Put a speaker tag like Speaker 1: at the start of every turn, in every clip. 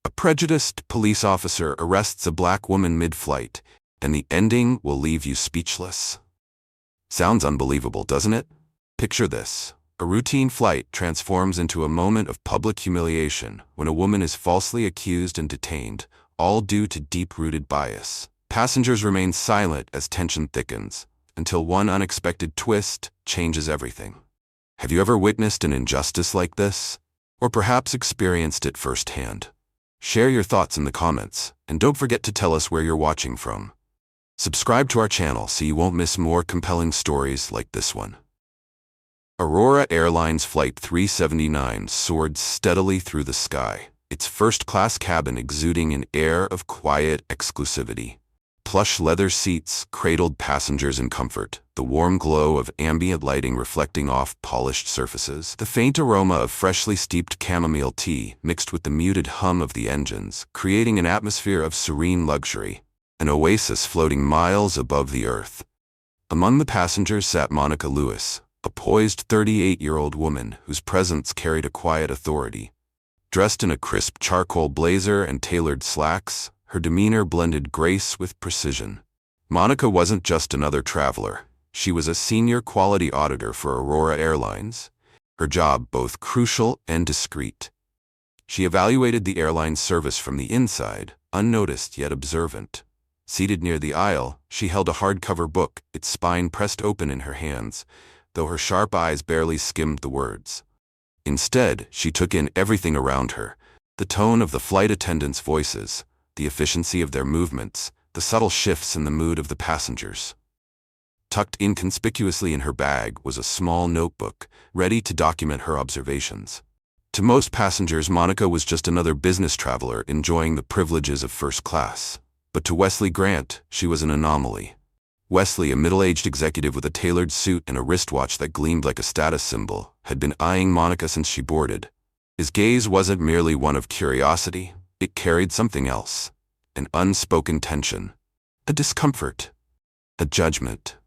Speaker 1: A prejudiced police officer arrests a black woman mid-flight, and the ending will leave you speechless. Sounds unbelievable, doesn't it? Picture this. A routine flight transforms into a moment of public humiliation when a woman is falsely accused and detained, all due to deep-rooted bias. Passengers remain silent as tension thickens, until one unexpected twist changes everything. Have you ever witnessed an injustice like this? Or perhaps experienced it firsthand? Share your thoughts in the comments, and don't forget to tell us where you're watching from. Subscribe to our channel so you won't miss more compelling stories like this one. Aurora Airlines Flight 379 soared steadily through the sky, its first-class cabin exuding an air of quiet exclusivity. Plush leather seats cradled passengers in comfort, the warm glow of ambient lighting reflecting off polished surfaces. The faint aroma of freshly steeped chamomile tea mixed with the muted hum of the engines, creating an atmosphere of serene luxury, an oasis floating miles above the earth. Among the passengers sat Monica Lewis, a poised 38-year-old woman whose presence carried a quiet authority. Dressed in a crisp charcoal blazer and tailored slacks, her demeanor blended grace with precision. Monica wasn't just another traveler. She was a senior quality auditor for Aurora Airlines, her job both crucial and discreet. She evaluated the airline's service from the inside, unnoticed yet observant. Seated near the aisle, she held a hardcover book, its spine pressed open in her hands, though her sharp eyes barely skimmed the words. Instead, she took in everything around her, the tone of the flight attendants' voices, the efficiency of their movements, the subtle shifts in the mood of the passengers. Tucked inconspicuously in her bag was a small notebook, ready to document her observations. To most passengers, Monica was just another business traveler enjoying the privileges of first class. But to Wesley Grant, she was an anomaly. Wesley, a middle-aged executive with a tailored suit and a wristwatch that gleamed like a status symbol, had been eyeing Monica since she boarded. His gaze wasn't merely one of curiosity, it carried something else. An unspoken tension. A discomfort. A judgment.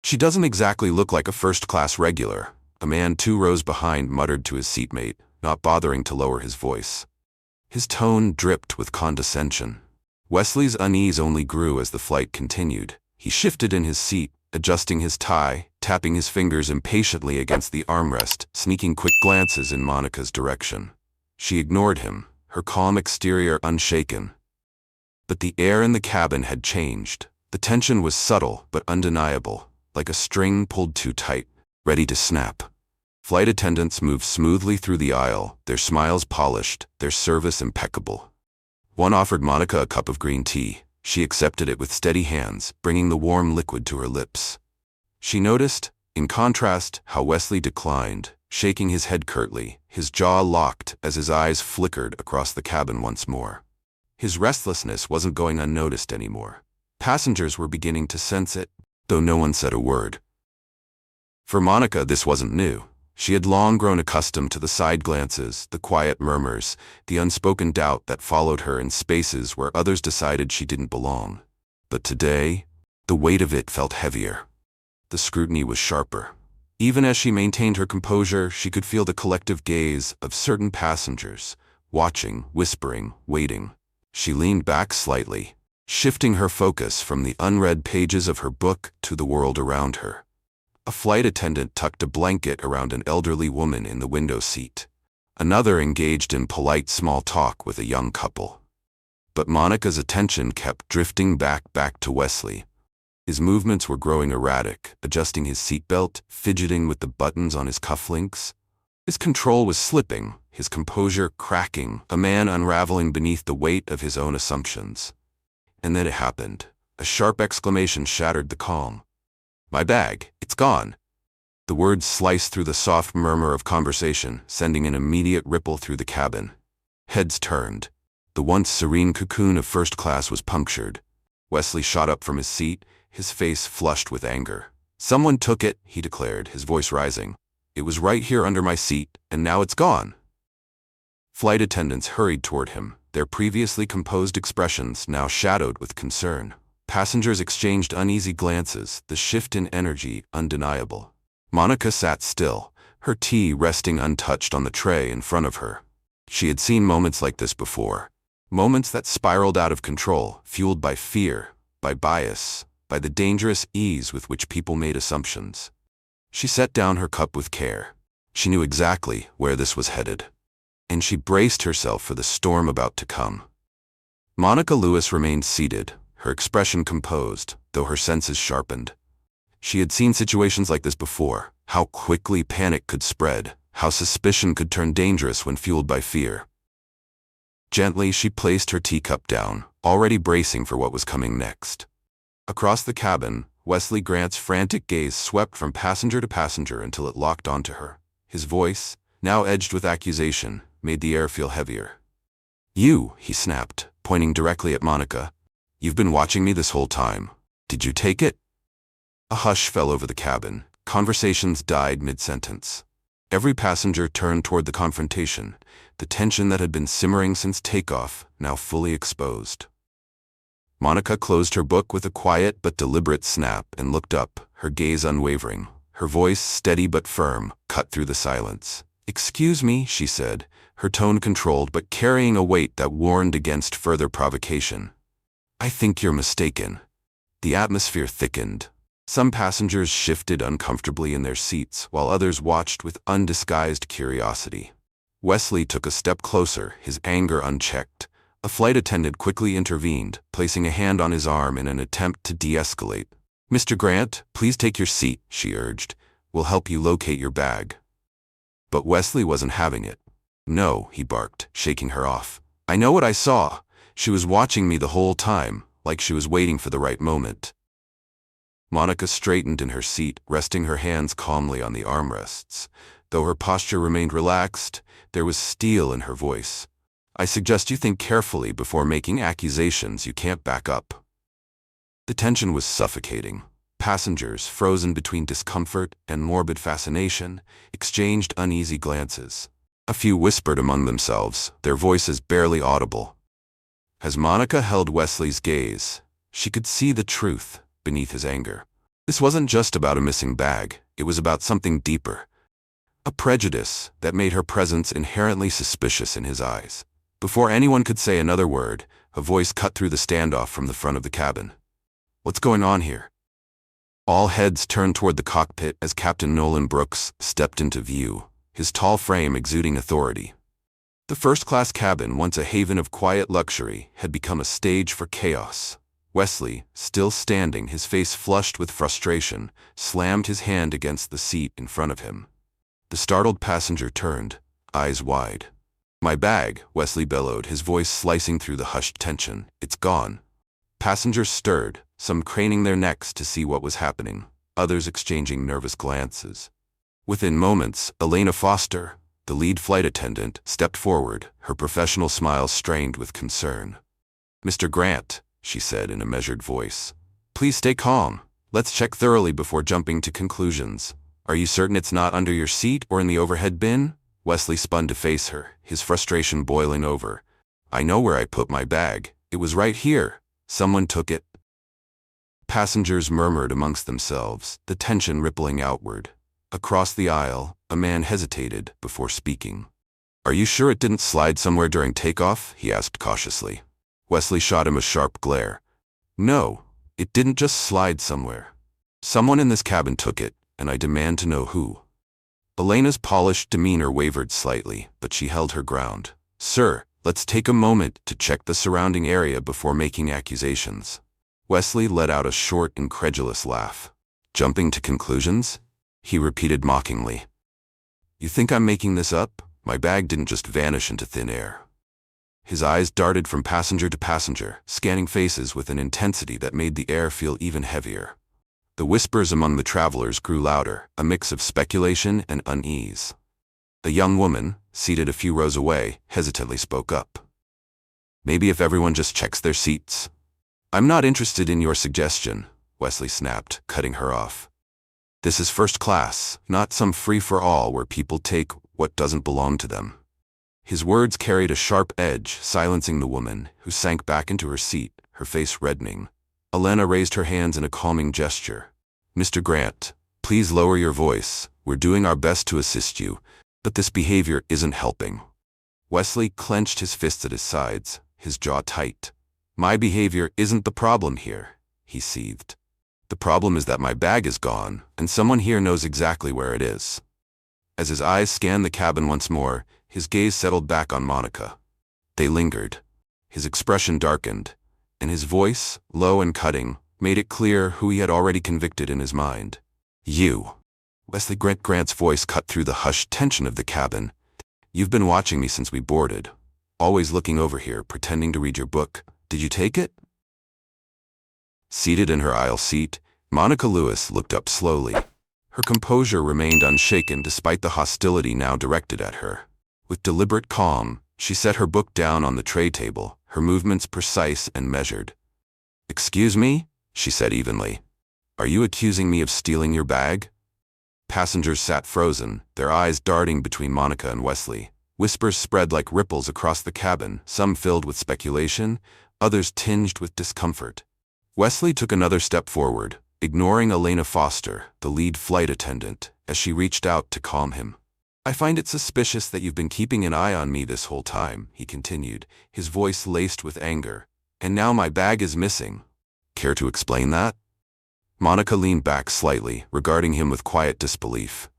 Speaker 1: "She doesn't exactly look like a first-class regular," a man 2 rows behind muttered to his seatmate, not bothering to lower his voice. His tone dripped with condescension. Wesley's unease only grew as the flight continued. He shifted in his seat, adjusting his tie, tapping his fingers impatiently against the armrest, sneaking quick glances in Monica's direction. She ignored him, her calm exterior unshaken. But the air in the cabin had changed. The tension was subtle but undeniable, like a string pulled too tight, ready to snap. Flight attendants moved smoothly through the aisle, their smiles polished, their service impeccable. One offered Monica a cup of green tea. She accepted it with steady hands, bringing the warm liquid to her lips. She noticed, in contrast, how Wesley declined, shaking his head curtly, his jaw locked as his eyes flickered across the cabin once more. His restlessness wasn't going unnoticed anymore. Passengers were beginning to sense it, though no one said a word. For Monica, this wasn't new. She had long grown accustomed to the side glances, the quiet murmurs, the unspoken doubt that followed her in spaces where others decided she didn't belong. But today, the weight of it felt heavier. The scrutiny was sharper. Even as she maintained her composure, she could feel the collective gaze of certain passengers, watching, whispering, waiting. She leaned back slightly, shifting her focus from the unread pages of her book to the world around her. A flight attendant tucked a blanket around an elderly woman in the window seat. Another engaged in polite small talk with a young couple. But Monica's attention kept drifting back to Wesley. His movements were growing erratic, adjusting his seatbelt, fidgeting with the buttons on his cufflinks. His control was slipping, his composure cracking, a man unraveling beneath the weight of his own assumptions. And then it happened. A sharp exclamation shattered the calm. "My bag, it's gone." The words sliced through the soft murmur of conversation, sending an immediate ripple through the cabin. Heads turned. The once serene cocoon of first class was punctured. Wesley shot up from his seat, his face flushed with anger. "Someone took it," he declared, his voice rising. "It was right here under my seat, and now it's gone." Flight attendants hurried toward him, their previously composed expressions now shadowed with concern. Passengers exchanged uneasy glances, the shift in energy undeniable. Monica sat still, her tea resting untouched on the tray in front of her. She had seen moments like this before. Moments that spiraled out of control, fueled by fear, by bias, by the dangerous ease with which people made assumptions. She set down her cup with care. She knew exactly where this was headed. And she braced herself for the storm about to come. Monica Lewis remained seated, her expression composed, though her senses sharpened. She had seen situations like this before, how quickly panic could spread, how suspicion could turn dangerous when fueled by fear. Gently, she placed her teacup down, already bracing for what was coming next. Across the cabin, Wesley Grant's frantic gaze swept from passenger to passenger until it locked onto her. His voice, now edged with accusation, made the air feel heavier. "You," he snapped, pointing directly at Monica. "You've been watching me this whole time. Did you take it?" A hush fell over the cabin. Conversations died mid-sentence. Every passenger turned toward the confrontation, the tension that had been simmering since takeoff, now fully exposed. Monica closed her book with a quiet but deliberate snap and looked up, her gaze unwavering. Her voice, steady but firm, cut through the silence. "Excuse me," she said, her tone controlled but carrying a weight that warned against further provocation. "I think you're mistaken." The atmosphere thickened. Some passengers shifted uncomfortably in their seats, while others watched with undisguised curiosity. Wesley took a step closer, his anger unchecked. A flight attendant quickly intervened, placing a hand on his arm in an attempt to de-escalate. "Mr. Grant, please take your seat," she urged. "We'll help you locate your bag." But Wesley wasn't having it. "No," he barked, shaking her off. "I know what I saw. She was watching me the whole time, like she was waiting for the right moment." Monica straightened in her seat, resting her hands calmly on the armrests. Though her posture remained relaxed, there was steel in her voice. "I suggest you think carefully before making accusations you can't back up." The tension was suffocating. Passengers, frozen between discomfort and morbid fascination, exchanged uneasy glances. A few whispered among themselves, their voices barely audible. As Monica held Wesley's gaze, she could see the truth beneath his anger. This wasn't just about a missing bag, it was about something deeper. A prejudice that made her presence inherently suspicious in his eyes. Before anyone could say another word, a voice cut through the standoff from the front of the cabin. "What's going on here?" All heads turned toward the cockpit as Captain Nolan Brooks stepped into view, his tall frame exuding authority. The first-class cabin, once a haven of quiet luxury, had become a stage for chaos. Wesley, still standing, his face flushed with frustration, slammed his hand against the seat in front of him. The startled passenger turned, eyes wide. "My bag," Wesley bellowed, his voice slicing through the hushed tension. "It's gone." Passengers stirred, some craning their necks to see what was happening, others exchanging nervous glances. Within moments, Elena Foster, the lead flight attendant, stepped forward, her professional smile strained with concern. "Mr. Grant," she said in a measured voice, "please stay calm. Let's check thoroughly before jumping to conclusions. Are you certain it's not under your seat or in the overhead bin?" Wesley spun to face her, his frustration boiling over. "I know where I put my bag. It was right here. Someone took it." Passengers murmured amongst themselves, the tension rippling outward. Across the aisle, a man hesitated before speaking. "Are you sure it didn't slide somewhere during takeoff?" he asked cautiously. Wesley shot him a sharp glare. "No, it didn't just slide somewhere. Someone in this cabin took it, and I demand to know who." Elena's polished demeanor wavered slightly, but she held her ground. "Sir, let's take a moment to check the surrounding area before making accusations." Wesley let out a short, incredulous laugh. "Jumping to conclusions?" he repeated mockingly. "You think I'm making this up? My bag didn't just vanish into thin air." His eyes darted from passenger to passenger, scanning faces with an intensity that made the air feel even heavier. The whispers among the travelers grew louder, a mix of speculation and unease. A young woman, seated a few rows away, hesitantly spoke up. "Maybe if everyone just checks their seats." "I'm not interested in your suggestion," Wesley snapped, cutting her off. "This is first class, not some free-for-all where people take what doesn't belong to them." His words carried a sharp edge, silencing the woman, who sank back into her seat, her face reddening. Elena raised her hands in a calming gesture. "Mr. Grant, please lower your voice. We're doing our best to assist you, but this behavior isn't helping." Wesley clenched his fists at his sides, his jaw tight. My behavior isn't the problem here, he seethed. The problem is that my bag is gone, and someone here knows exactly where it is. As his eyes scanned the cabin once more, his gaze settled back on Monica. They lingered. His expression darkened, and his voice, low and cutting, made it clear who he had already convicted in his mind. You. Wesley Grant's voice cut through the hushed tension of the cabin. You've been watching me since we boarded. Always looking over here, pretending to read your book. Did you take it? Seated in her aisle seat, Monica Lewis looked up slowly. Her composure remained unshaken despite the hostility now directed at her. With deliberate calm, she set her book down on the tray table, her movements precise and measured. Excuse me? She said evenly. Are you accusing me of stealing your bag? Passengers sat frozen, their eyes darting between Monica and Wesley. Whispers spread like ripples across the cabin, some filled with speculation, others tinged with discomfort. Wesley took another step forward, ignoring Elena Foster, the lead flight attendant, as she reached out to calm him. I find it suspicious that you've been keeping an eye on me this whole time, he continued, his voice laced with anger. And now my bag is missing. Care to explain that? Monica leaned back slightly, regarding him with quiet disbelief.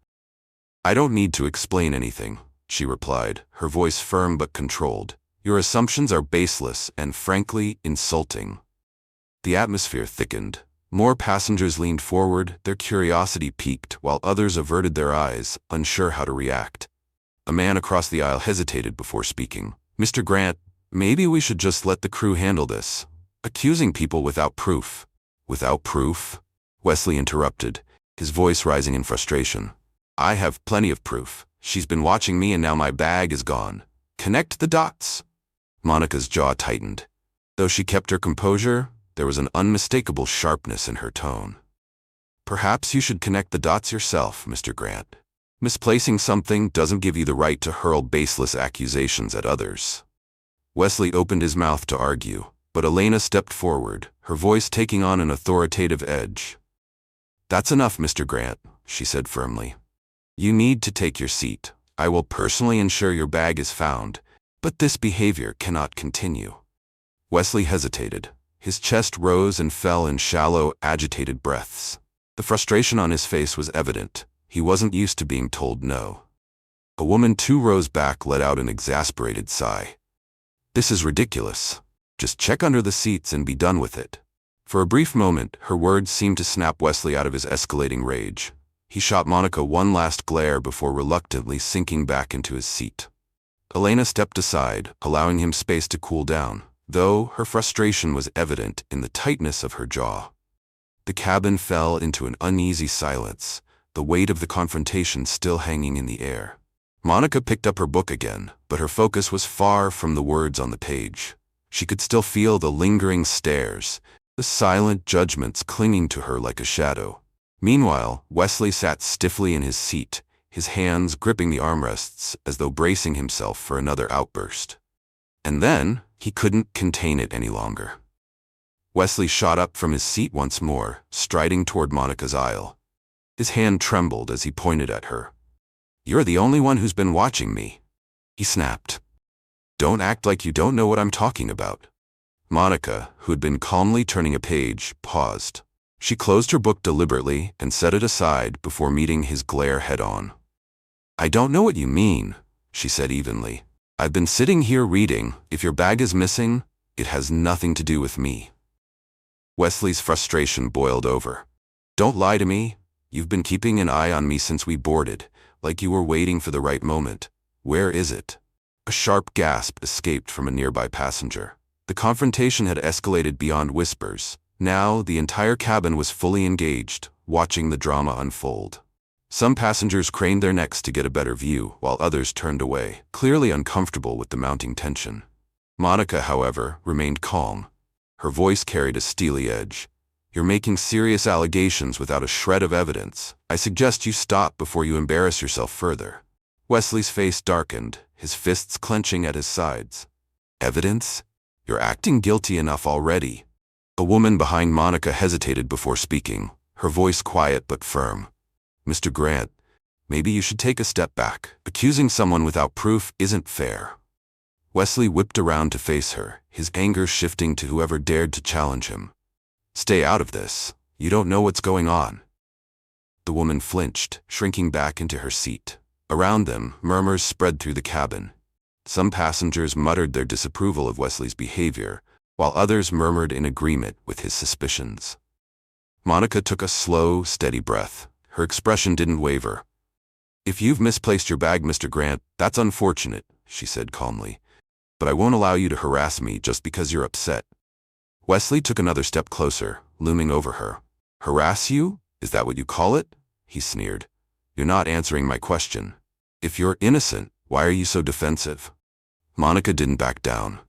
Speaker 1: I don't need to explain anything, she replied, her voice firm but controlled. Your assumptions are baseless and, frankly, insulting. The atmosphere thickened. More passengers leaned forward, their curiosity piqued, while others averted their eyes, unsure how to react. A man across the aisle hesitated before speaking. Mr. Grant, maybe we should just let the crew handle this. Accusing people without proof. Without proof? Wesley interrupted, his voice rising in frustration. I have plenty of proof. She's been watching me and now my bag is gone. Connect the dots. Monica's jaw tightened. Though she kept her composure, there was an unmistakable sharpness in her tone. Perhaps you should connect the dots yourself, Mr. Grant. Misplacing something doesn't give you the right to hurl baseless accusations at others. Wesley opened his mouth to argue, but Elena stepped forward, her voice taking on an authoritative edge. That's enough, Mr. Grant, she said firmly. You need to take your seat. I will personally ensure your bag is found, but this behavior cannot continue. Wesley hesitated. His chest rose and fell in shallow, agitated breaths. The frustration on his face was evident. He wasn't used to being told no. A woman 2 rows back let out an exasperated sigh. This is ridiculous. Just check under the seats and be done with it. For a brief moment, her words seemed to snap Wesley out of his escalating rage. He shot Monica one last glare before reluctantly sinking back into his seat. Elena stepped aside, allowing him space to cool down, though her frustration was evident in the tightness of her jaw. The cabin fell into an uneasy silence, the weight of the confrontation still hanging in the air. Monica picked up her book again, but her focus was far from the words on the page. She could still feel the lingering stares, the silent judgments clinging to her like a shadow. Meanwhile, Wesley sat stiffly in his seat, his hands gripping the armrests as though bracing himself for another outburst. And then, he couldn't contain it any longer. Wesley shot up from his seat once more, striding toward Monica's aisle. His hand trembled as he pointed at her. You're the only one who's been watching me, he snapped. Don't act like you don't know what I'm talking about. Monica, who had been calmly turning a page, paused. She closed her book deliberately and set it aside before meeting his glare head-on. I don't know what you mean, she said evenly. I've been sitting here reading. If your bag is missing, it has nothing to do with me. Wesley's frustration boiled over. Don't lie to me. You've been keeping an eye on me since we boarded, like you were waiting for the right moment. Where is it? A sharp gasp escaped from a nearby passenger. The confrontation had escalated beyond whispers. Now, the entire cabin was fully engaged, watching the drama unfold. Some passengers craned their necks to get a better view, while others turned away, clearly uncomfortable with the mounting tension. Monica, however, remained calm. Her voice carried a steely edge. You're making serious allegations without a shred of evidence. I suggest you stop before you embarrass yourself further. Wesley's face darkened, his fists clenching at his sides. Evidence? You're acting guilty enough already. A woman behind Monica hesitated before speaking, her voice quiet but firm. Mr. Grant, maybe you should take a step back. Accusing someone without proof isn't fair. Wesley whipped around to face her, his anger shifting to whoever dared to challenge him. "Stay out of this. You don't know what's going on." The woman flinched, shrinking back into her seat. Around them, murmurs spread through the cabin. Some passengers muttered their disapproval of Wesley's behavior, while others murmured in agreement with his suspicions. Monica took a slow, steady breath. Her expression didn't waver. "If you've misplaced your bag, Mr. Grant, that's unfortunate," she said calmly. "But I won't allow you to harass me just because you're upset." Wesley took another step closer, looming over her. "Harass you? Is that what you call it?" he sneered. "You're not answering my question. If you're innocent, why are you so defensive?" Monica didn't back down.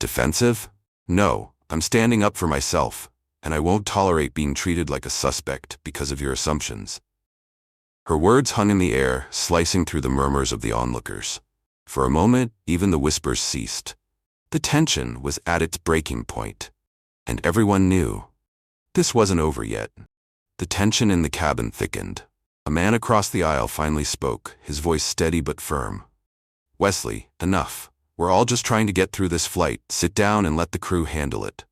Speaker 1: "Defensive? No, I'm standing up for myself, and I won't tolerate being treated like a suspect because of your assumptions." Her words hung in the air, slicing through the murmurs of the onlookers. For a moment, even the whispers ceased. The tension was at its breaking point, and everyone knew this wasn't over yet. The tension in the cabin thickened. A man across the aisle finally spoke, his voice steady but firm. "Wesley, enough. We're all just trying to get through this flight. Sit down and let the crew handle it."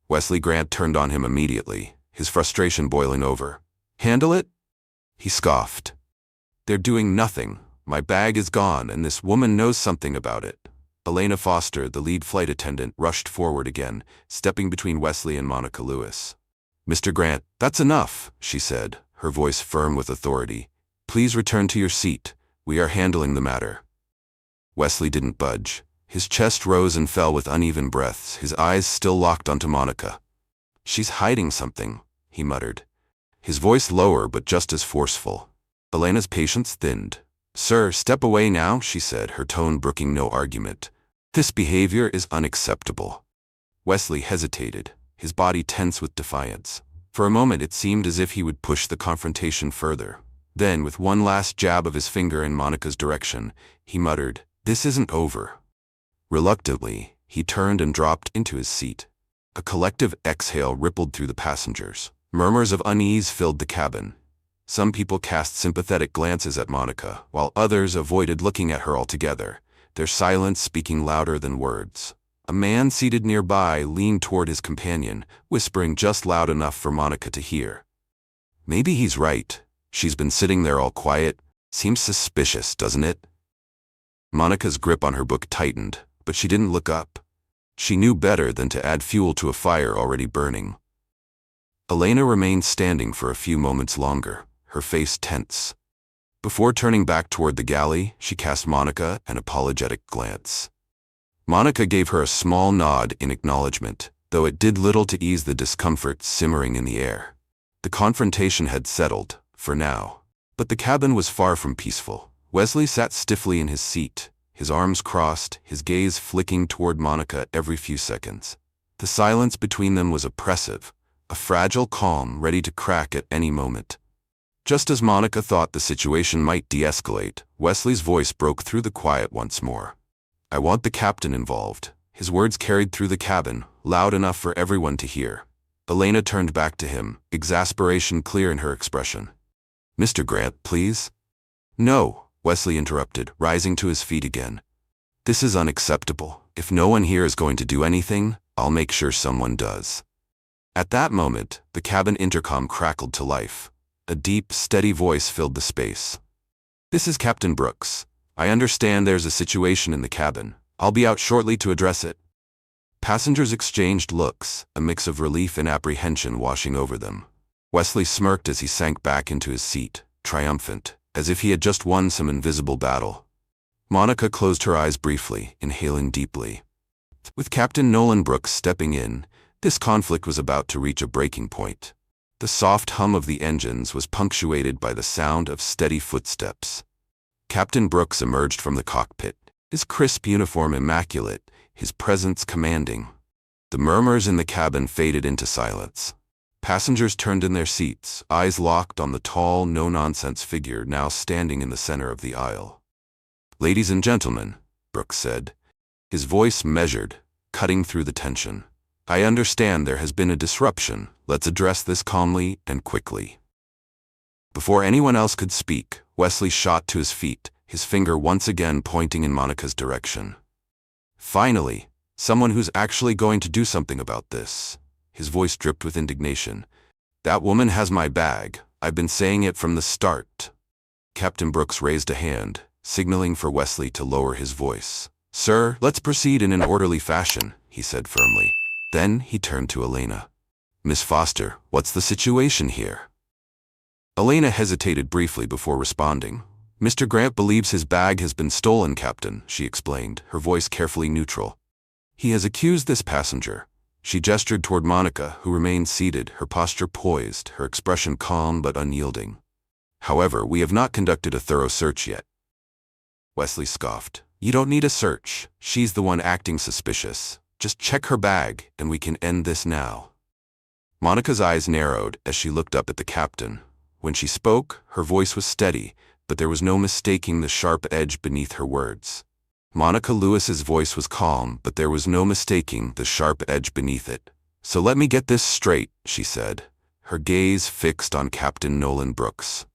Speaker 1: Wesley Grant turned on him immediately, his frustration boiling over. "Handle it?" he scoffed. "They're doing nothing. My bag is gone, and this woman knows something about it." Elena Foster, the lead flight attendant, rushed forward again, stepping between Wesley and Monica Lewis. "Mr. Grant, that's enough," she said, her voice firm with authority. "Please return to your seat. We are handling the matter." Wesley didn't budge. His chest rose and fell with uneven breaths, his eyes still locked onto Monica. "She's hiding something," he muttered, his voice lower but just as forceful. Elena's patience thinned. "Sir, step away now," she said, her tone brooking no argument. "This behavior is unacceptable." Wesley hesitated, his body tense with defiance. For a moment it seemed as if he would push the confrontation further. Then, with one last jab of his finger in Monica's direction, he muttered, "This isn't over." Reluctantly, he turned and dropped into his seat. A collective exhale rippled through the passengers. Murmurs of unease filled the cabin. Some people cast sympathetic glances at Monica, while others avoided looking at her altogether, their silence speaking louder than words. A man seated nearby leaned toward his companion, whispering just loud enough for Monica to hear. "Maybe he's right. She's been sitting there all quiet. Seems suspicious, doesn't it?" Monica's grip on her book tightened, but she didn't look up. She knew better than to add fuel to a fire already burning. Elena remained standing for a few moments longer, her face tense. Before turning back toward the galley, she cast Monica an apologetic glance. Monica gave her a small nod in acknowledgement, though it did little to ease the discomfort simmering in the air. The confrontation had settled, for now. But the cabin was far from peaceful. Wesley sat stiffly in his seat, his arms crossed, his gaze flicking toward Monica every few seconds. The silence between them was oppressive, a fragile calm ready to crack at any moment. Just as Monica thought the situation might de-escalate, Wesley's voice broke through the quiet once more. "I want the captain involved." His words carried through the cabin, loud enough for everyone to hear. Elena turned back to him, exasperation clear in her expression. "Mr. Grant, please." "No," Wesley interrupted, rising to his feet again. "This is unacceptable. If no one here is going to do anything, I'll make sure someone does." At that moment, the cabin intercom crackled to life. A deep, steady voice filled the space. "This is Captain Brooks. I understand there's a situation in the cabin. I'll be out shortly to address it." Passengers exchanged looks, a mix of relief and apprehension washing over them. Wesley smirked as he sank back into his seat, triumphant, as if he had just won some invisible battle. Monica closed her eyes briefly, inhaling deeply. With Captain Nolan Brooks stepping in, this conflict was about to reach a breaking point. The soft hum of the engines was punctuated by the sound of steady footsteps. Captain Brooks emerged from the cockpit, his crisp uniform immaculate, his presence commanding. The murmurs in the cabin faded into silence. Passengers turned in their seats, eyes locked on the tall, no-nonsense figure now standing in the center of the aisle. "Ladies and gentlemen," Brooks said, his voice measured, cutting through the tension. "I understand there has been a disruption. Let's address this calmly and quickly." Before anyone else could speak, Wesley shot to his feet, his finger once again pointing in Monica's direction. Finally, someone who's actually going to do something about this. His voice dripped with indignation. That woman has my bag. I've been saying it from the start. Captain Brooks raised a hand, signaling for Wesley to lower his voice. Sir, let's proceed in an orderly fashion, he said firmly. Then he turned to Elena. Miss Foster, what's the situation here? Elena hesitated briefly before responding. Mr. Grant believes his bag has been stolen, Captain, she explained, her voice carefully neutral. He has accused this passenger. She gestured toward Monica, who remained seated, her posture poised, her expression calm but unyielding. However, we have not conducted a thorough search yet. Wesley scoffed. You don't need a search. She's the one acting suspicious. Just check her bag, and we can end this now. Monica's eyes narrowed as she looked up at the captain. When she spoke, her voice was steady, but there was no mistaking the sharp edge beneath her words. Monica Lewis's voice was calm, but there was no mistaking the sharp edge beneath it. So let me get this straight, she said, her gaze fixed on Captain Nolan Brooks.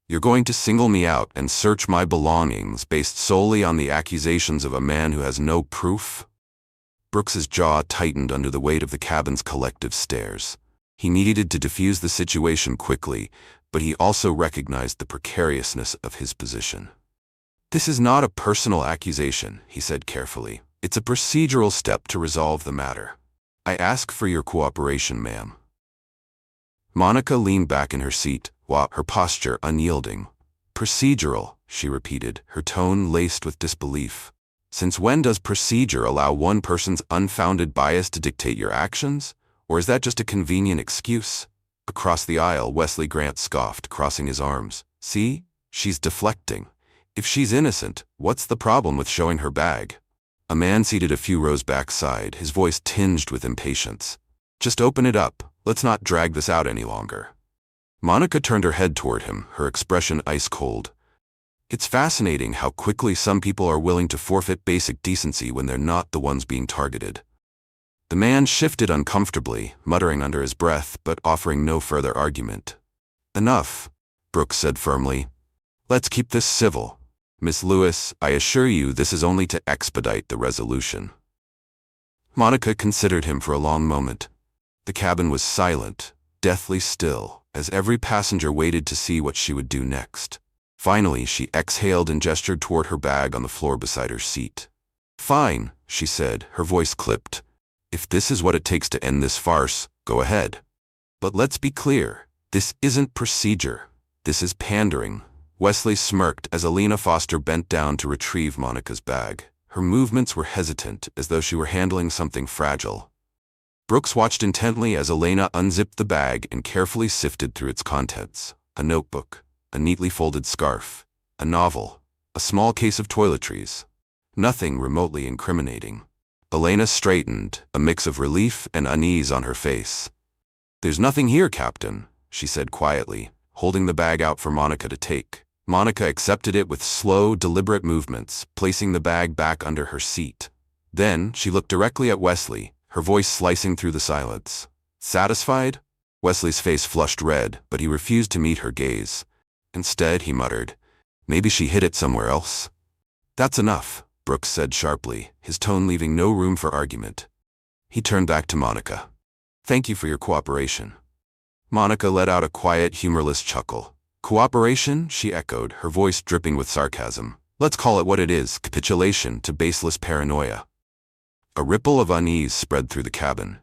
Speaker 1: You're going to single me out and search my belongings based solely on the accusations of a man who has no proof? Brooks's jaw tightened under the weight of the cabin's collective stares. He needed to defuse the situation quickly, but he also recognized the precariousness of his position. This is not a personal accusation, he said carefully. It's a procedural step to resolve the matter. I ask for your cooperation, ma'am. Monica leaned back in her seat, her posture unyielding. Procedural, she repeated, her tone laced with disbelief. Since when does procedure allow one person's unfounded bias to dictate your actions? Or is that just a convenient excuse? Across the aisle, Wesley Grant scoffed, crossing his arms. See? She's deflecting. If she's innocent, what's the problem with showing her bag? A man seated a few rows backside, his voice tinged with impatience. Just open it up. Let's not drag this out any longer. Monica turned her head toward him, her expression ice-cold. It's fascinating how quickly some people are willing to forfeit basic decency when they're not the ones being targeted. The man shifted uncomfortably, muttering under his breath, but offering no further argument. Enough, Brooks said firmly. Let's keep this civil. Miss Lewis, I assure you this is only to expedite the resolution. Monica considered him for a long moment. The cabin was silent, deathly still, as every passenger waited to see what she would do next. Finally, she exhaled and gestured toward her bag on the floor beside her seat. Fine, she said, her voice clipped. If this is what it takes to end this farce, go ahead. But let's be clear, this isn't procedure. This is pandering. Wesley smirked as Elena Foster bent down to retrieve Monica's bag. Her movements were hesitant, as though she were handling something fragile. Brooks watched intently as Elena unzipped the bag and carefully sifted through its contents. A notebook, a neatly folded scarf, a novel, a small case of toiletries. Nothing remotely incriminating. Elena straightened, a mix of relief and unease on her face. There's nothing here, Captain, she said quietly, holding the bag out for Monica to take. Monica accepted it with slow, deliberate movements, placing the bag back under her seat. Then she looked directly at Wesley, her voice slicing through the silence. Satisfied? Wesley's face flushed red, but he refused to meet her gaze. Instead, he muttered, maybe she hid it somewhere else. That's enough, Brooks said sharply, his tone leaving no room for argument. He turned back to Monica. Thank you for your cooperation. Monica let out a quiet, humorless chuckle. Cooperation? She echoed, her voice dripping with sarcasm. Let's call it what it is, capitulation to baseless paranoia. A ripple of unease spread through the cabin.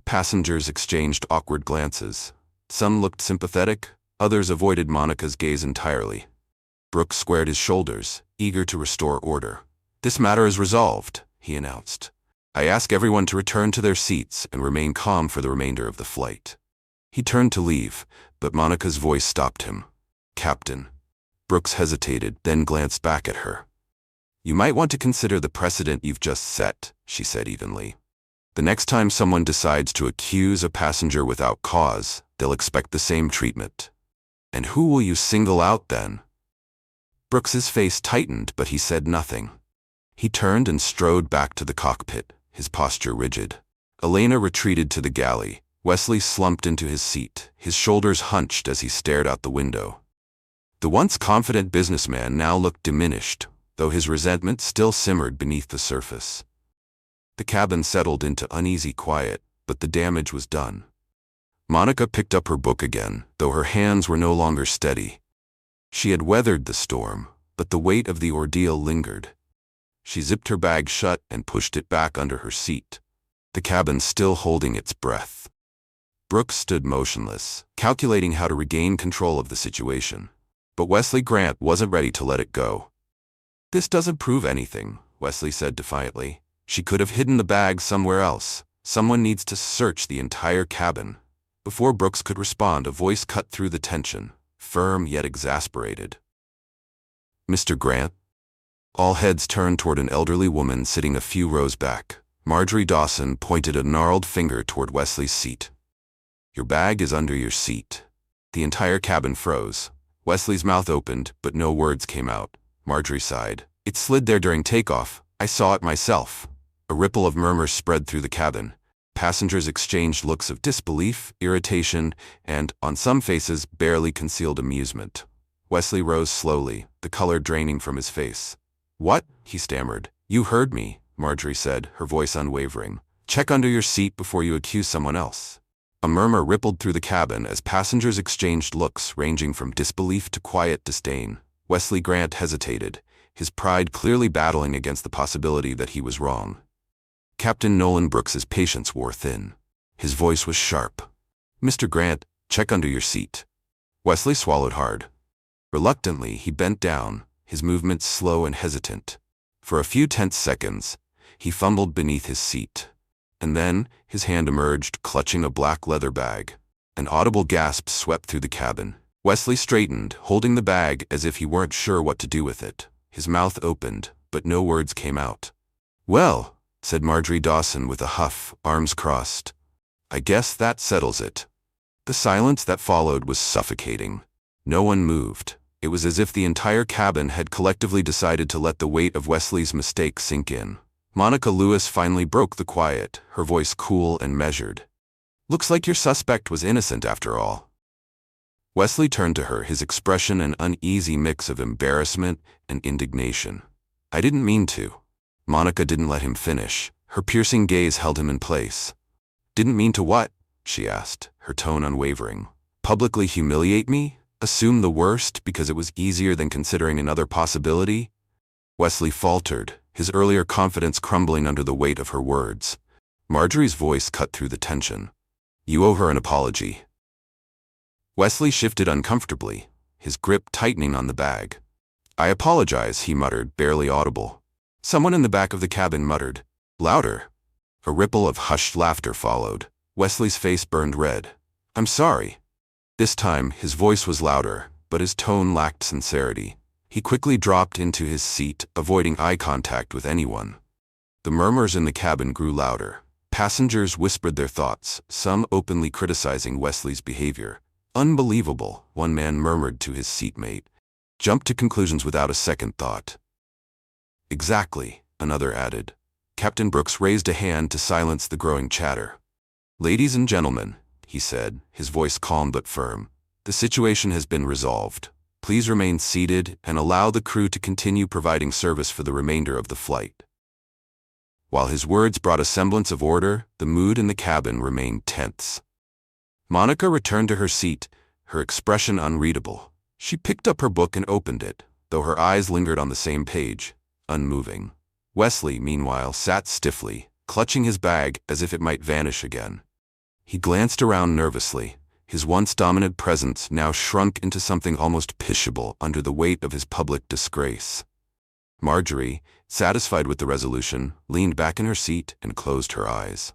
Speaker 1: Passengers exchanged awkward glances. Some looked sympathetic, others avoided Monica's gaze entirely. Brooks squared his shoulders, eager to restore order. This matter is resolved, he announced. I ask everyone to return to their seats and remain calm for the remainder of the flight. He turned to leave, but Monica's voice stopped him. Captain. Brooks hesitated, then glanced back at her. You might want to consider the precedent you've just set, she said evenly. The next time someone decides to accuse a passenger without cause, they'll expect the same treatment. And who will you single out then? Brooks's face tightened, but he said nothing. He turned and strode back to the cockpit, his posture rigid. Elena retreated to the galley. Wesley slumped into his seat, his shoulders hunched as he stared out the window. The once confident businessman now looked diminished. though his resentment still simmered beneath the surface. The cabin settled into uneasy quiet, but the damage was done. Monica picked up her book again, though her hands were no longer steady. She had weathered the storm, but the weight of the ordeal lingered. She zipped her bag shut and pushed it back under her seat, the cabin still holding its breath. Brooks stood motionless, calculating how to regain control of the situation. But Wesley Grant wasn't ready to let it go. "This doesn't prove anything," Wesley said defiantly. "She could have hidden the bag somewhere else. Someone needs to search the entire cabin." Before Brooks could respond, a voice cut through the tension, firm yet exasperated. "Mr. Grant?" All heads turned toward an elderly woman sitting a few rows back. Marjorie Dawson pointed a gnarled finger toward Wesley's seat. "Your bag is under your seat." The entire cabin froze. Wesley's mouth opened, but no words came out. Marjorie sighed. "It slid there during takeoff. I saw it myself." A ripple of murmurs spread through the cabin. Passengers exchanged looks of disbelief, irritation, and, on some faces, barely concealed amusement. Wesley rose slowly, the color draining from his face. "What?" he stammered. "You heard me," Marjorie said, her voice unwavering. "Check under your seat before you accuse someone else." A murmur rippled through the cabin as passengers exchanged looks ranging from disbelief to quiet disdain. Wesley Grant hesitated, his pride clearly battling against the possibility that he was wrong. Captain Nolan Brooks's patience wore thin. His voice was sharp. "Mr. Grant, check under your seat." Wesley swallowed hard. Reluctantly, he bent down, his movements slow and hesitant. For a few tense seconds, he fumbled beneath his seat. And then, his hand emerged, clutching a black leather bag. An audible gasp swept through the cabin. Wesley straightened, holding the bag as if he weren't sure what to do with it. His mouth opened, but no words came out. "Well," said Marjorie Dawson with a huff, arms crossed. "I guess that settles it." The silence that followed was suffocating. No one moved. It was as if the entire cabin had collectively decided to let the weight of Wesley's mistake sink in. Monica Lewis finally broke the quiet, her voice cool and measured. "Looks like your suspect was innocent after all." Wesley turned to her, his expression an uneasy mix of embarrassment and indignation. "I didn't mean to." Monica didn't let him finish. Her piercing gaze held him in place. "Didn't mean to what?" she asked, her tone unwavering. "Publicly humiliate me? Assume the worst because it was easier than considering another possibility?" Wesley faltered, his earlier confidence crumbling under the weight of her words. Marjorie's voice cut through the tension. "You owe her an apology." Wesley shifted uncomfortably, his grip tightening on the bag. "I apologize," he muttered, barely audible. Someone in the back of the cabin muttered, "Louder." A ripple of hushed laughter followed. Wesley's face burned red. "I'm sorry." This time, his voice was louder, but his tone lacked sincerity. He quickly dropped into his seat, avoiding eye contact with anyone. The murmurs in the cabin grew louder. Passengers whispered their thoughts, some openly criticizing Wesley's behavior. "Unbelievable," one man murmured to his seatmate. "Jumped to conclusions without a second thought." "Exactly," another added. Captain Brooks raised a hand to silence the growing chatter. "Ladies and gentlemen," he said, his voice calm but firm, "the situation has been resolved. Please remain seated and allow the crew to continue providing service for the remainder of the flight." While his words brought a semblance of order, the mood in the cabin remained tense. Monica returned to her seat, her expression unreadable. She picked up her book and opened it, though her eyes lingered on the same page, unmoving. Wesley, meanwhile, sat stiffly, clutching his bag as if it might vanish again. He glanced around nervously, his once dominant presence now shrunk into something almost pitiable under the weight of his public disgrace. Marjorie, satisfied with the resolution, leaned back in her seat and closed her eyes.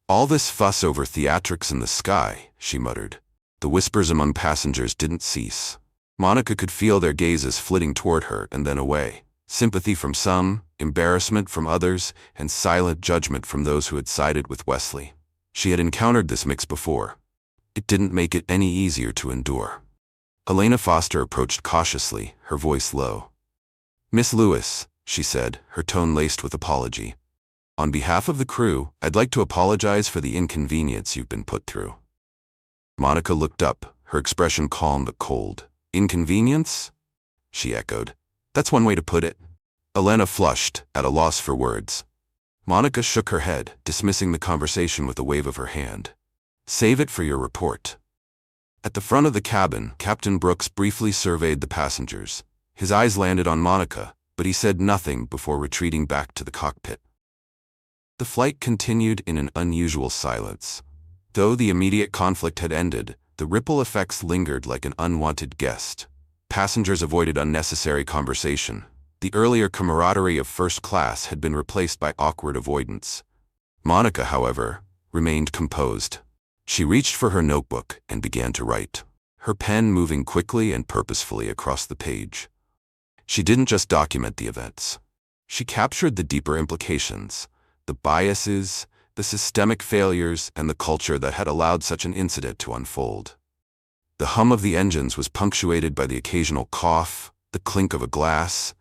Speaker 1: "All this fuss over theatrics in the sky," she muttered. The whispers among passengers didn't cease. Monica could feel their gazes flitting toward her and then away. Sympathy from some, embarrassment from others, and silent judgment from those who had sided with Wesley. She had encountered this mix before. It didn't make it any easier to endure. Elena Foster approached cautiously, her voice low. "Miss Lewis," she said, her tone laced with apology. "On behalf of the crew, I'd like to apologize for the inconvenience you've been put through." Monica looked up, her expression calm but cold. "Inconvenience?" she echoed. "That's one way to put it." Elena flushed, at a loss for words. Monica shook her head, dismissing the conversation with a wave of her hand. Save it for your report. At the front of the cabin, Captain Brooks briefly surveyed the passengers. His eyes landed on Monica, but he said nothing before retreating back to the cockpit. The flight continued in an unusual silence. Though the immediate conflict had ended, the ripple effects lingered like an unwanted guest. Passengers avoided unnecessary conversation. The earlier camaraderie of first class had been replaced by awkward avoidance. Monica, however, remained composed. She reached for her notebook and began to write, her pen moving quickly and purposefully across the page. She didn't just document the events. She captured the deeper implications, the biases, the systemic failures, and the culture that had allowed such an incident to unfold. The hum of the engines was punctuated by the occasional cough, the clink of a glass,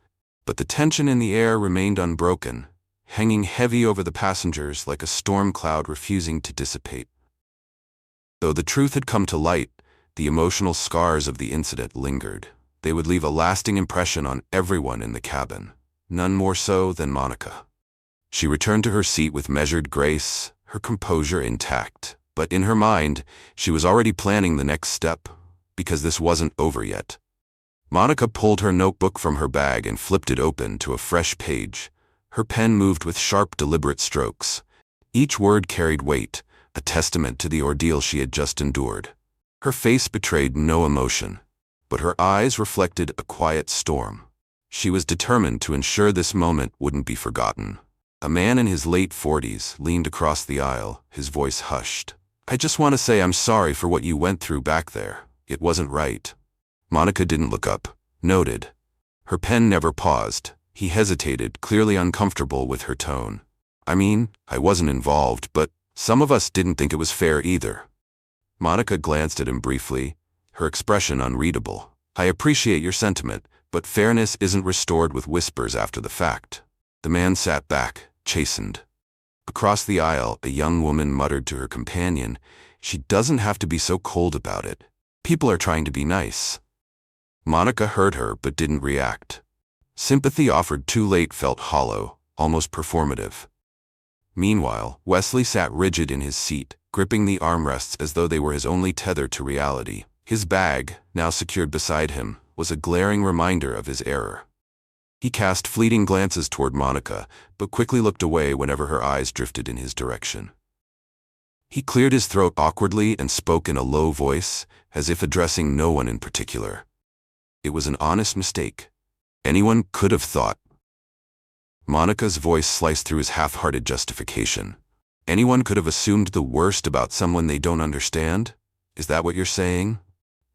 Speaker 1: but the tension in the air remained unbroken, hanging heavy over the passengers like a storm cloud refusing to dissipate. Though the truth had come to light, the emotional scars of the incident lingered. They would leave a lasting impression on everyone in the cabin, none more so than Monica. She returned to her seat with measured grace, her composure intact, but in her mind, she was already planning the next step, because this wasn't over yet. Monica pulled her notebook from her bag and flipped it open to a fresh page. Her pen moved with sharp, deliberate strokes. Each word carried weight, a testament to the ordeal she had just endured. Her face betrayed no emotion, but her eyes reflected a quiet storm. She was determined to ensure this moment wouldn't be forgotten. A man in his late 40s leaned across the aisle, his voice hushed. I just want to say I'm sorry for what you went through back there. It wasn't right. Monica didn't look up, noted. Her pen never paused. He hesitated, clearly uncomfortable with her tone. I mean, I wasn't involved, but some of us didn't think it was fair either. Monica glanced at him briefly, her expression unreadable. I appreciate your sentiment, but fairness isn't restored with whispers after the fact. The man sat back, chastened. Across the aisle, a young woman muttered to her companion, She doesn't have to be so cold about it. People are trying to be nice. Monica heard her but didn't react. Sympathy offered too late felt hollow, almost performative. Meanwhile, Wesley sat rigid in his seat, gripping the armrests as though they were his only tether to reality. His bag, now secured beside him, was a glaring reminder of his error. He cast fleeting glances toward Monica, but quickly looked away whenever her eyes drifted in his direction. He cleared his throat awkwardly and spoke in a low voice, as if addressing no one in particular. It was an honest mistake. Anyone could have thought. Monica's voice sliced through his half-hearted justification. Anyone could have assumed the worst about someone they don't understand? Is that what you're saying?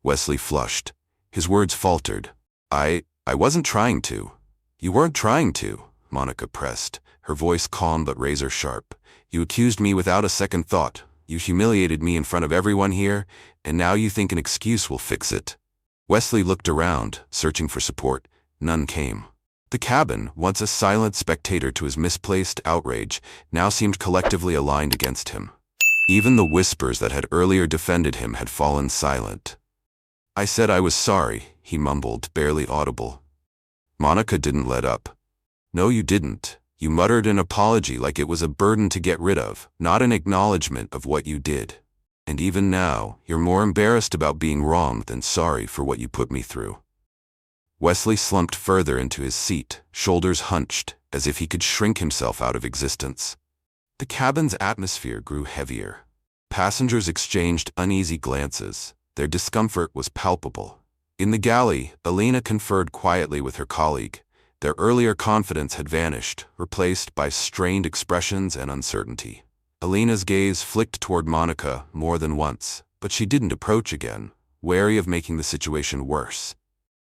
Speaker 1: Wesley flushed. His words faltered. I wasn't trying to. You weren't trying to, Monica pressed, her voice calm but razor-sharp. You accused me without a second thought. You humiliated me in front of everyone here, and now you think an excuse will fix it. Wesley looked around, searching for support. None came. The cabin, once a silent spectator to his misplaced outrage, now seemed collectively aligned against him. Even the whispers that had earlier defended him had fallen silent. I said I was sorry, he mumbled, barely audible. Monica didn't let up. No, you didn't. You muttered an apology like it was a burden to get rid of, not an acknowledgement of what you did. And even now, you're more embarrassed about being wrong than sorry for what you put me through. Wesley slumped further into his seat, shoulders hunched, as if he could shrink himself out of existence. The cabin's atmosphere grew heavier. Passengers exchanged uneasy glances. Their discomfort was palpable. In the galley, Elena conferred quietly with her colleague. Their earlier confidence had vanished, replaced by strained expressions and uncertainty. Elena's gaze flicked toward Monica more than once, but she didn't approach again, wary of making the situation worse.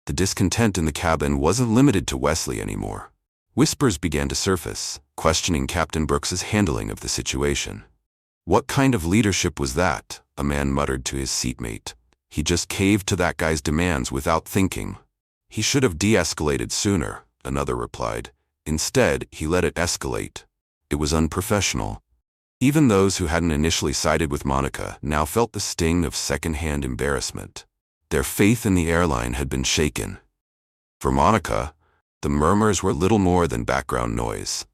Speaker 1: The discontent in the cabin wasn't limited to Wesley anymore. Whispers began to surface, questioning Captain Brooks's handling of the situation. What kind of leadership was that? A man muttered to his seatmate. He just caved to that guy's demands without thinking. He should have de-escalated sooner, another replied. Instead, he let it escalate. It was unprofessional. Even those who hadn't initially sided with Monica now felt the sting of second-hand embarrassment. Their faith in the airline had been shaken. For Monica, The murmurs were little more than background noise.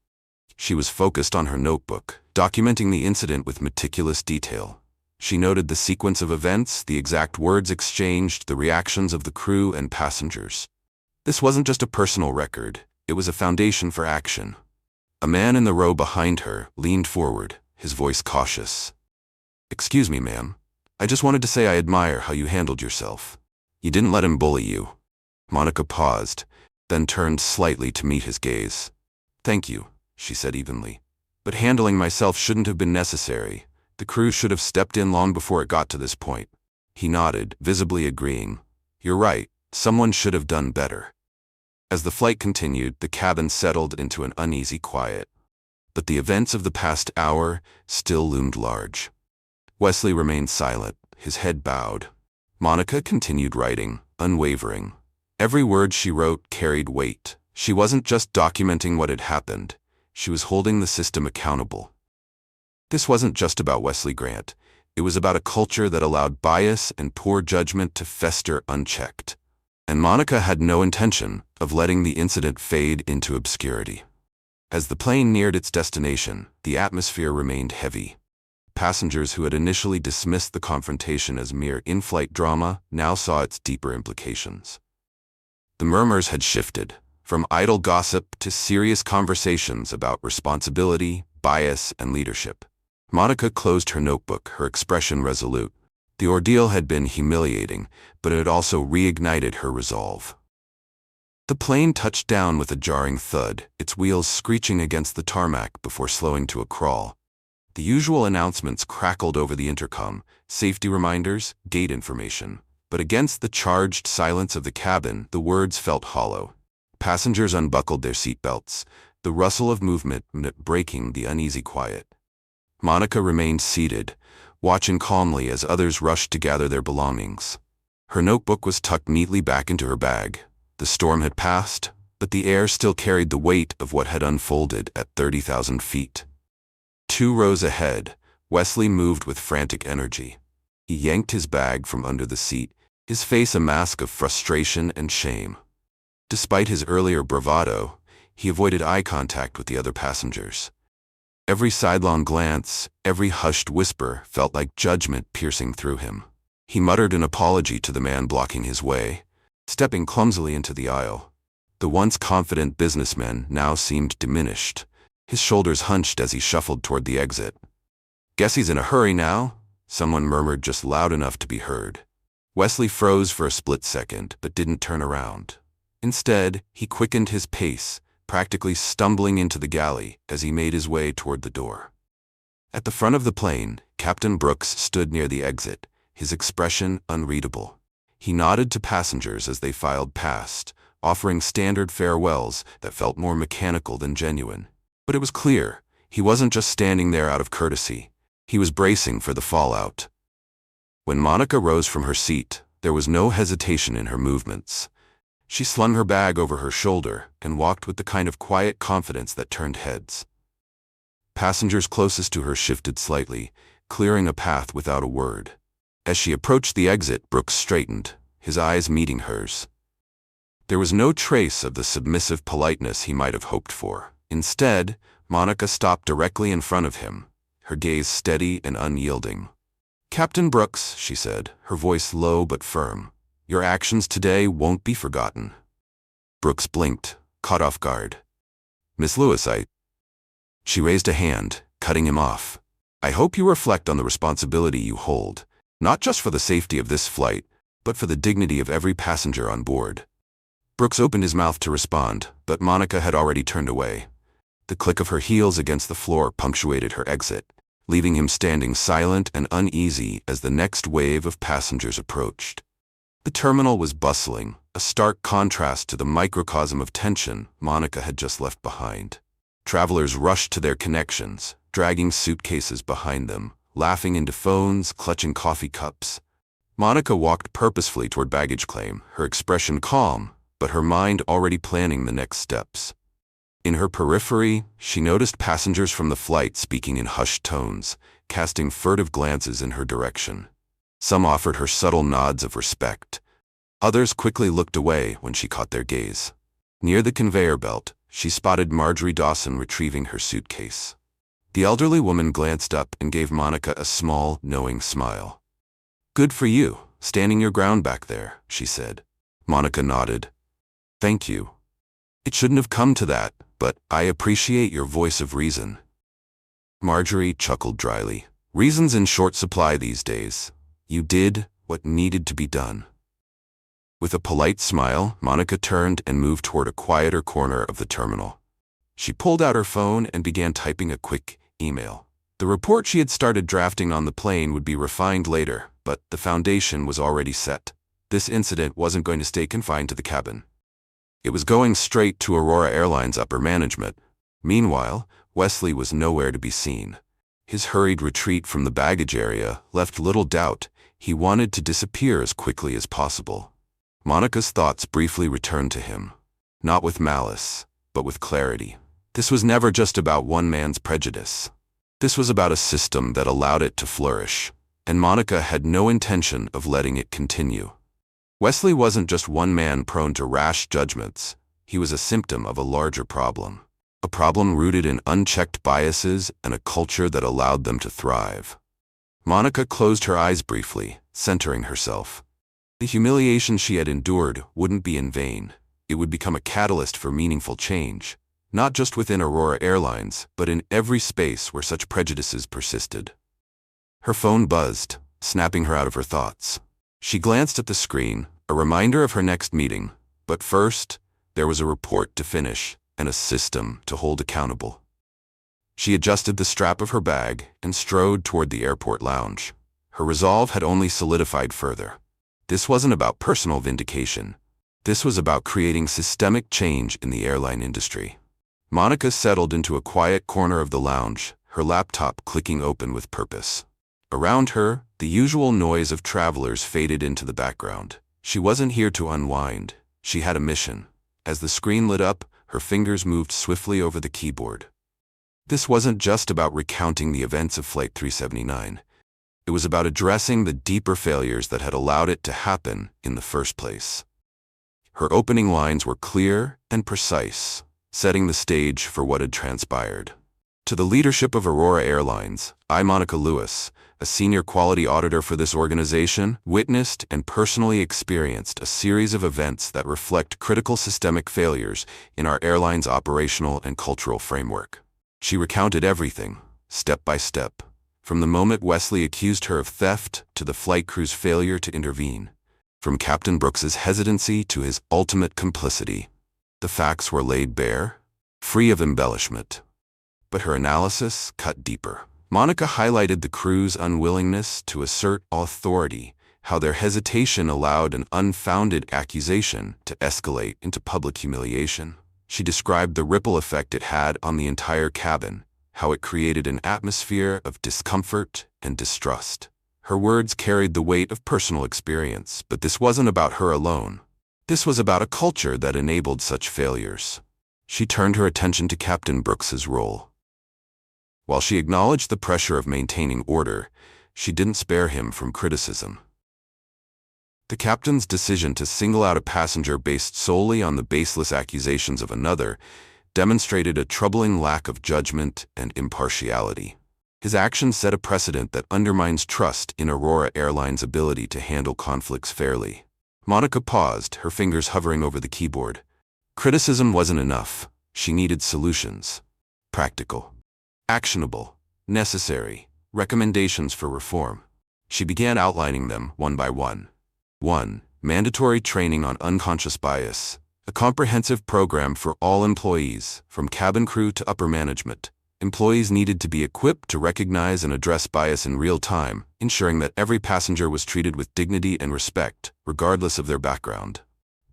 Speaker 1: She was focused on her notebook, documenting the incident with meticulous detail. She noted the sequence of events, the exact words exchanged, the reactions of the crew and passengers. This wasn't just a personal record, it was a foundation for action. A man in the row behind her leaned forward, his voice cautious. "Excuse me, ma'am. I just wanted to say I admire how you handled yourself. You didn't let him bully you." Monica paused, then turned slightly to meet his gaze. "Thank you," she said evenly. "But handling myself shouldn't have been necessary. The crew should have stepped in long before it got to this point." He nodded, visibly agreeing. "You're right, someone should have done better." As the flight continued, the cabin settled into an uneasy quiet. But the events of the past hour still loomed large. Wesley remained silent, his head bowed. Monica continued writing, unwavering. Every word she wrote carried weight. She wasn't just documenting what had happened, she was holding the system accountable. This wasn't just about Wesley Grant. It was about a culture that allowed bias and poor judgment to fester unchecked. And Monica had no intention of letting the incident fade into obscurity. As the plane neared its destination, the atmosphere remained heavy. Passengers who had initially dismissed the confrontation as mere in-flight drama now saw its deeper implications. The murmurs had shifted, from idle gossip to serious conversations about responsibility, bias, and leadership. Monica closed her notebook, her expression resolute. The ordeal had been humiliating, but it had also reignited her resolve. The plane touched down with a jarring thud, its wheels screeching against the tarmac before slowing to a crawl. The usual announcements crackled over the intercom, safety reminders, gate information. But against the charged silence of the cabin, the words felt hollow. Passengers unbuckled their seatbelts, the rustle of movement breaking the uneasy quiet. Monica remained seated, watching calmly as others rushed to gather their belongings. Her notebook was tucked neatly back into her bag. The storm had passed, but the air still carried the weight of what had unfolded at 30,000 feet. 2 rows ahead, Wesley moved with frantic energy. He yanked his bag from under the seat, his face a mask of frustration and shame. Despite his earlier bravado, he avoided eye contact with the other passengers. Every sidelong glance, every hushed whisper felt like judgment piercing through him. He muttered an apology to the man blocking his way, stepping clumsily into the aisle. The once confident businessman now seemed diminished, his shoulders hunched as he shuffled toward the exit. "Guess he's in a hurry now," someone murmured just loud enough to be heard. Wesley froze for a split second, but didn't turn around. Instead, he quickened his pace, practically stumbling into the galley as he made his way toward the door. At the front of the plane, Captain Brooks stood near the exit, his expression unreadable. He nodded to passengers as they filed past, offering standard farewells that felt more mechanical than genuine. But it was clear, he wasn't just standing there out of courtesy. He was bracing for the fallout. When Monica rose from her seat, there was no hesitation in her movements. She slung her bag over her shoulder and walked with the kind of quiet confidence that turned heads. Passengers closest to her shifted slightly, clearing a path without a word. As she approached the exit, Brooks straightened, his eyes meeting hers. There was no trace of the submissive politeness he might have hoped for. Instead, Monica stopped directly in front of him, her gaze steady and unyielding. "Captain Brooks," she said, her voice low but firm, "your actions today won't be forgotten." Brooks blinked, caught off guard. "Miss Lewis, She raised a hand, cutting him off. "I hope you reflect on the responsibility you hold, not just for the safety of this flight, but for the dignity of every passenger on board." Brooks opened his mouth to respond, but Monica had already turned away. The click of her heels against the floor punctuated her exit, leaving him standing silent and uneasy as the next wave of passengers approached. The terminal was bustling, a stark contrast to the microcosm of tension Monica had just left behind. Travelers rushed to their connections, dragging suitcases behind them, laughing into phones, clutching coffee cups. Monica walked purposefully toward baggage claim, her expression calm, but her mind already planning the next steps. In her periphery, she noticed passengers from the flight speaking in hushed tones, casting furtive glances in her direction. Some offered her subtle nods of respect. Others quickly looked away when she caught their gaze. Near the conveyor belt, she spotted Marjorie Dawson retrieving her suitcase. The elderly woman glanced up and gave Monica a small, knowing smile. "Good for you, standing your ground back there," she said. Monica nodded. "Thank you. It shouldn't have come to that, but I appreciate your voice of reason." Marjorie chuckled dryly. "Reason's in short supply these days. You did what needed to be done." With a polite smile, Monica turned and moved toward a quieter corner of the terminal. She pulled out her phone and began typing a quick email. The report she had started drafting on the plane would be refined later, but the foundation was already set. This incident wasn't going to stay confined to the cabin. It was going straight to Aurora Airlines upper management. Meanwhile, Wesley was nowhere to be seen. His hurried retreat from the baggage area left little doubt he wanted to disappear as quickly as possible. Monica's thoughts briefly returned to him, not with malice, but with clarity. This was never just about one man's prejudice. This was about a system that allowed it to flourish, and Monica had no intention of letting it continue. Wesley wasn't just one man prone to rash judgments. He was a symptom of a larger problem. A problem rooted in unchecked biases and a culture that allowed them to thrive. Monica closed her eyes briefly, centering herself. The humiliation she had endured wouldn't be in vain. It would become a catalyst for meaningful change, not just within Aurora Airlines, but in every space where such prejudices persisted. Her phone buzzed, snapping her out of her thoughts. She glanced at the screen, a reminder of her next meeting, but first, there was a report to finish and a system to hold accountable. She adjusted the strap of her bag and strode toward the airport lounge. Her resolve had only solidified further. This wasn't about personal vindication. This was about creating systemic change in the airline industry. Monica settled into a quiet corner of the lounge, her laptop clicking open with purpose. Around her, the usual noise of travelers faded into the background. She wasn't here to unwind. She had a mission. As the screen lit up, her fingers moved swiftly over the keyboard. This wasn't just about recounting the events of Flight 379. It was about addressing the deeper failures that had allowed it to happen in the first place. Her opening lines were clear and precise, setting the stage for what had transpired. To the leadership of Aurora Airlines, I, Monica Lewis, a senior quality auditor for this organization, witnessed and personally experienced a series of events that reflect critical systemic failures in our airline's operational and cultural framework. She recounted everything, step by step, from the moment Wesley accused her of theft to the flight crew's failure to intervene, from Captain Brooks's hesitancy to his ultimate complicity. The facts were laid bare, free of embellishment. But her analysis cut deeper. Monica highlighted the crew's unwillingness to assert authority, how their hesitation allowed an unfounded accusation to escalate into public humiliation. She described the ripple effect it had on the entire cabin, how it created an atmosphere of discomfort and distrust. Her words carried the weight of personal experience, but this wasn't about her alone. This was about a culture that enabled such failures. She turned her attention to Captain Brooks's role. While she acknowledged the pressure of maintaining order, she didn't spare him from criticism. The captain's decision to single out a passenger based solely on the baseless accusations of another demonstrated a troubling lack of judgment and impartiality. His actions set a precedent that undermines trust in Aurora Airlines' ability to handle conflicts fairly. Monica paused, her fingers hovering over the keyboard. Criticism wasn't enough. She needed solutions. Practical, actionable, necessary, recommendations for reform. She began outlining them one by one. 1. Mandatory training on unconscious bias. A comprehensive program for all employees, from cabin crew to upper management. Employees needed to be equipped to recognize and address bias in real time, ensuring that every passenger was treated with dignity and respect, regardless of their background.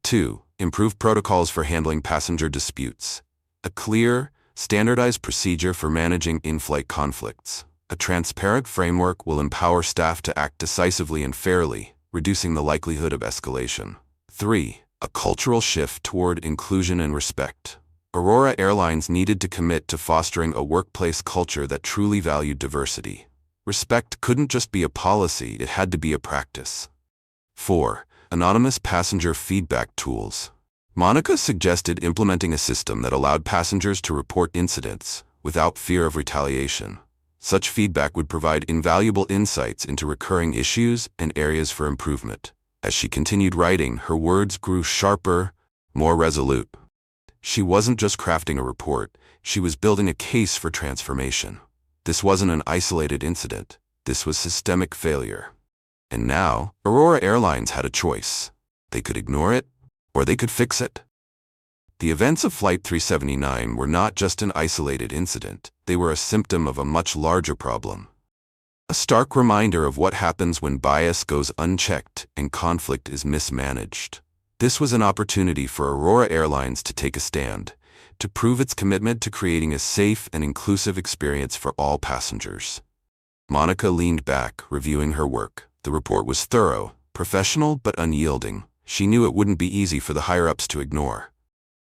Speaker 1: 2. Improved protocols for handling passenger disputes. A clear, standardized procedure for managing in-flight conflicts. A transparent framework will empower staff to act decisively and fairly, reducing the likelihood of escalation. 3. A cultural shift toward inclusion and respect. Aurora Airlines needed to commit to fostering a workplace culture that truly valued diversity. Respect couldn't just be a policy, it had to be a practice. 4. Anonymous passenger feedback tools. Monica suggested implementing a system that allowed passengers to report incidents without fear of retaliation. Such feedback would provide invaluable insights into recurring issues and areas for improvement. As she continued writing, her words grew sharper, more resolute. She wasn't just crafting a report, she was building a case for transformation. This wasn't an isolated incident. This was systemic failure. And now, Aurora Airlines had a choice. They could ignore it, or they could fix it. The events of Flight 379 were not just an isolated incident, they were a symptom of a much larger problem. A stark reminder of what happens when bias goes unchecked and conflict is mismanaged. This was an opportunity for Aurora Airlines to take a stand, to prove its commitment to creating a safe and inclusive experience for all passengers. Monica leaned back, reviewing her work. The report was thorough, professional but unyielding. She knew it wouldn't be easy for the higher-ups to ignore.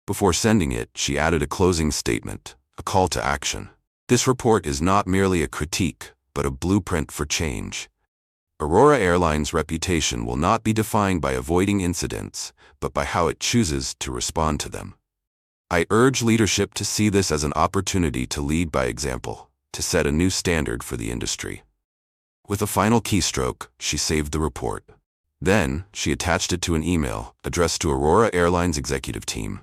Speaker 1: Before sending it, she added a closing statement, a call to action. This report is not merely a critique, but a blueprint for change. Aurora Airlines' reputation will not be defined by avoiding incidents, but by how it chooses to respond to them. I urge leadership to see this as an opportunity to lead by example, to set a new standard for the industry. With a final keystroke, she saved the report. Then, she attached it to an email addressed to Aurora Airlines' executive team.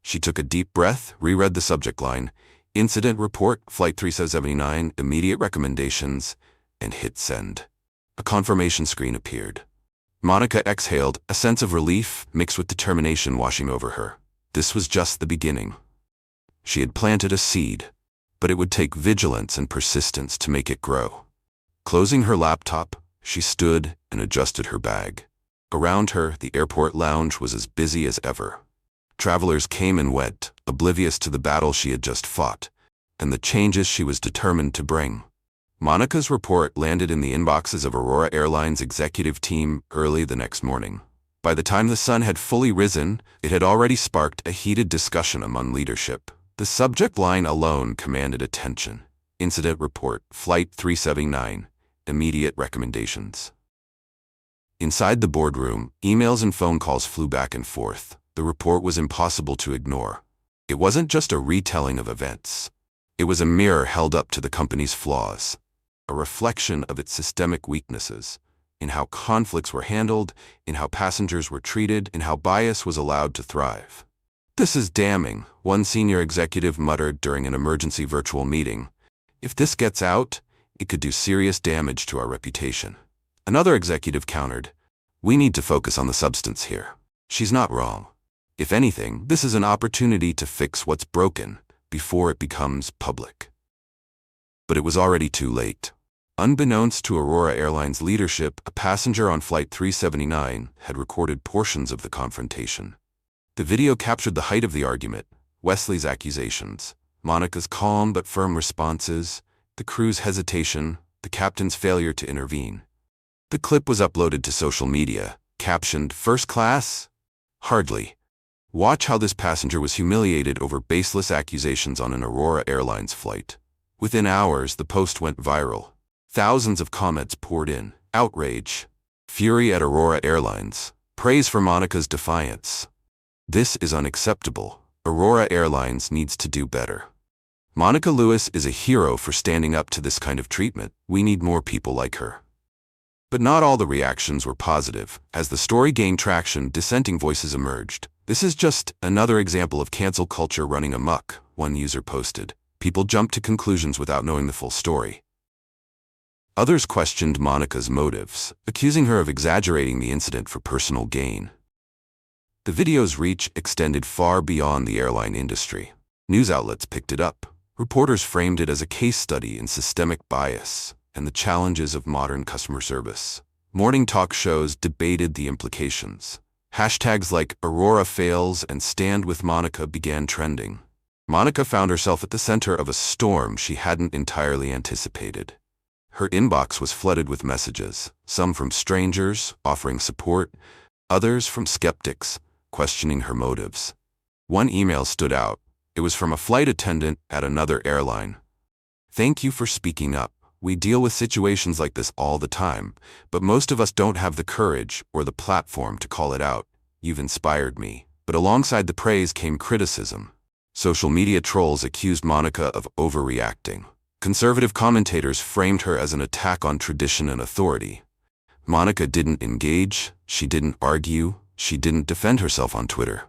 Speaker 1: She took a deep breath, reread the subject line, Incident Report, Flight 379, Immediate Recommendations, and hit send. A confirmation screen appeared. Monica exhaled, a sense of relief mixed with determination washing over her. This was just the beginning. She had planted a seed, but it would take vigilance and persistence to make it grow. Closing her laptop, she stood and adjusted her bag. Around her, the airport lounge was as busy as ever. Travelers came and went, oblivious to the battle she had just fought, and the changes she was determined to bring. Monica's report landed in the inboxes of Aurora Airlines' executive team early the next morning. By the time the sun had fully risen, it had already sparked a heated discussion among leadership. The subject line alone commanded attention. Incident Report, Flight 379, Immediate Recommendations. Inside the boardroom, emails and phone calls flew back and forth. The report was impossible to ignore. It wasn't just a retelling of events. It was a mirror held up to the company's flaws, a reflection of its systemic weaknesses, in how conflicts were handled, in how passengers were treated, in how bias was allowed to thrive. "This is damning," one senior executive muttered during an emergency virtual meeting. "If this gets out, it could do serious damage to our reputation." Another executive countered, "We need to focus on the substance here." She's not wrong. If anything, this is an opportunity to fix what's broken before it becomes public. But it was already too late. Unbeknownst to Aurora Airlines leadership, a passenger on Flight 379 had recorded portions of the confrontation. The video captured the height of the argument, Wesley's accusations, Monica's calm but firm responses, the crew's hesitation, the captain's failure to intervene. The clip was uploaded to social media, captioned, "First class? Hardly." Watch how this passenger was humiliated over baseless accusations on an Aurora Airlines flight. Within hours, the post went viral. Thousands of comments poured in. Outrage. Fury at Aurora Airlines. Praise for Monica's defiance. This is unacceptable. Aurora Airlines needs to do better. Monica Lewis is a hero for standing up to this kind of treatment. We need more people like her. But not all the reactions were positive. As the story gained traction, dissenting voices emerged. "This is just another example of cancel culture running amok," one user posted. "People jump to conclusions without knowing the full story." Others questioned Monica's motives, accusing her of exaggerating the incident for personal gain. The video's reach extended far beyond the airline industry. News outlets picked it up. Reporters framed it as a case study in systemic bias and the challenges of modern customer service. Morning talk shows debated the implications. Hashtags like Aurora Fails and Stand with Monica began trending. Monica found herself at the center of a storm she hadn't entirely anticipated. Her inbox was flooded with messages, some from strangers offering support, others from skeptics questioning her motives. One email stood out. It was from a flight attendant at another airline. "Thank you for speaking up. We deal with situations like this all the time, but most of us don't have the courage or the platform to call it out. You've inspired me." But alongside the praise came criticism. Social media trolls accused Monica of overreacting. Conservative commentators framed her as an attack on tradition and authority. Monica didn't engage, she didn't argue, she didn't defend herself on Twitter.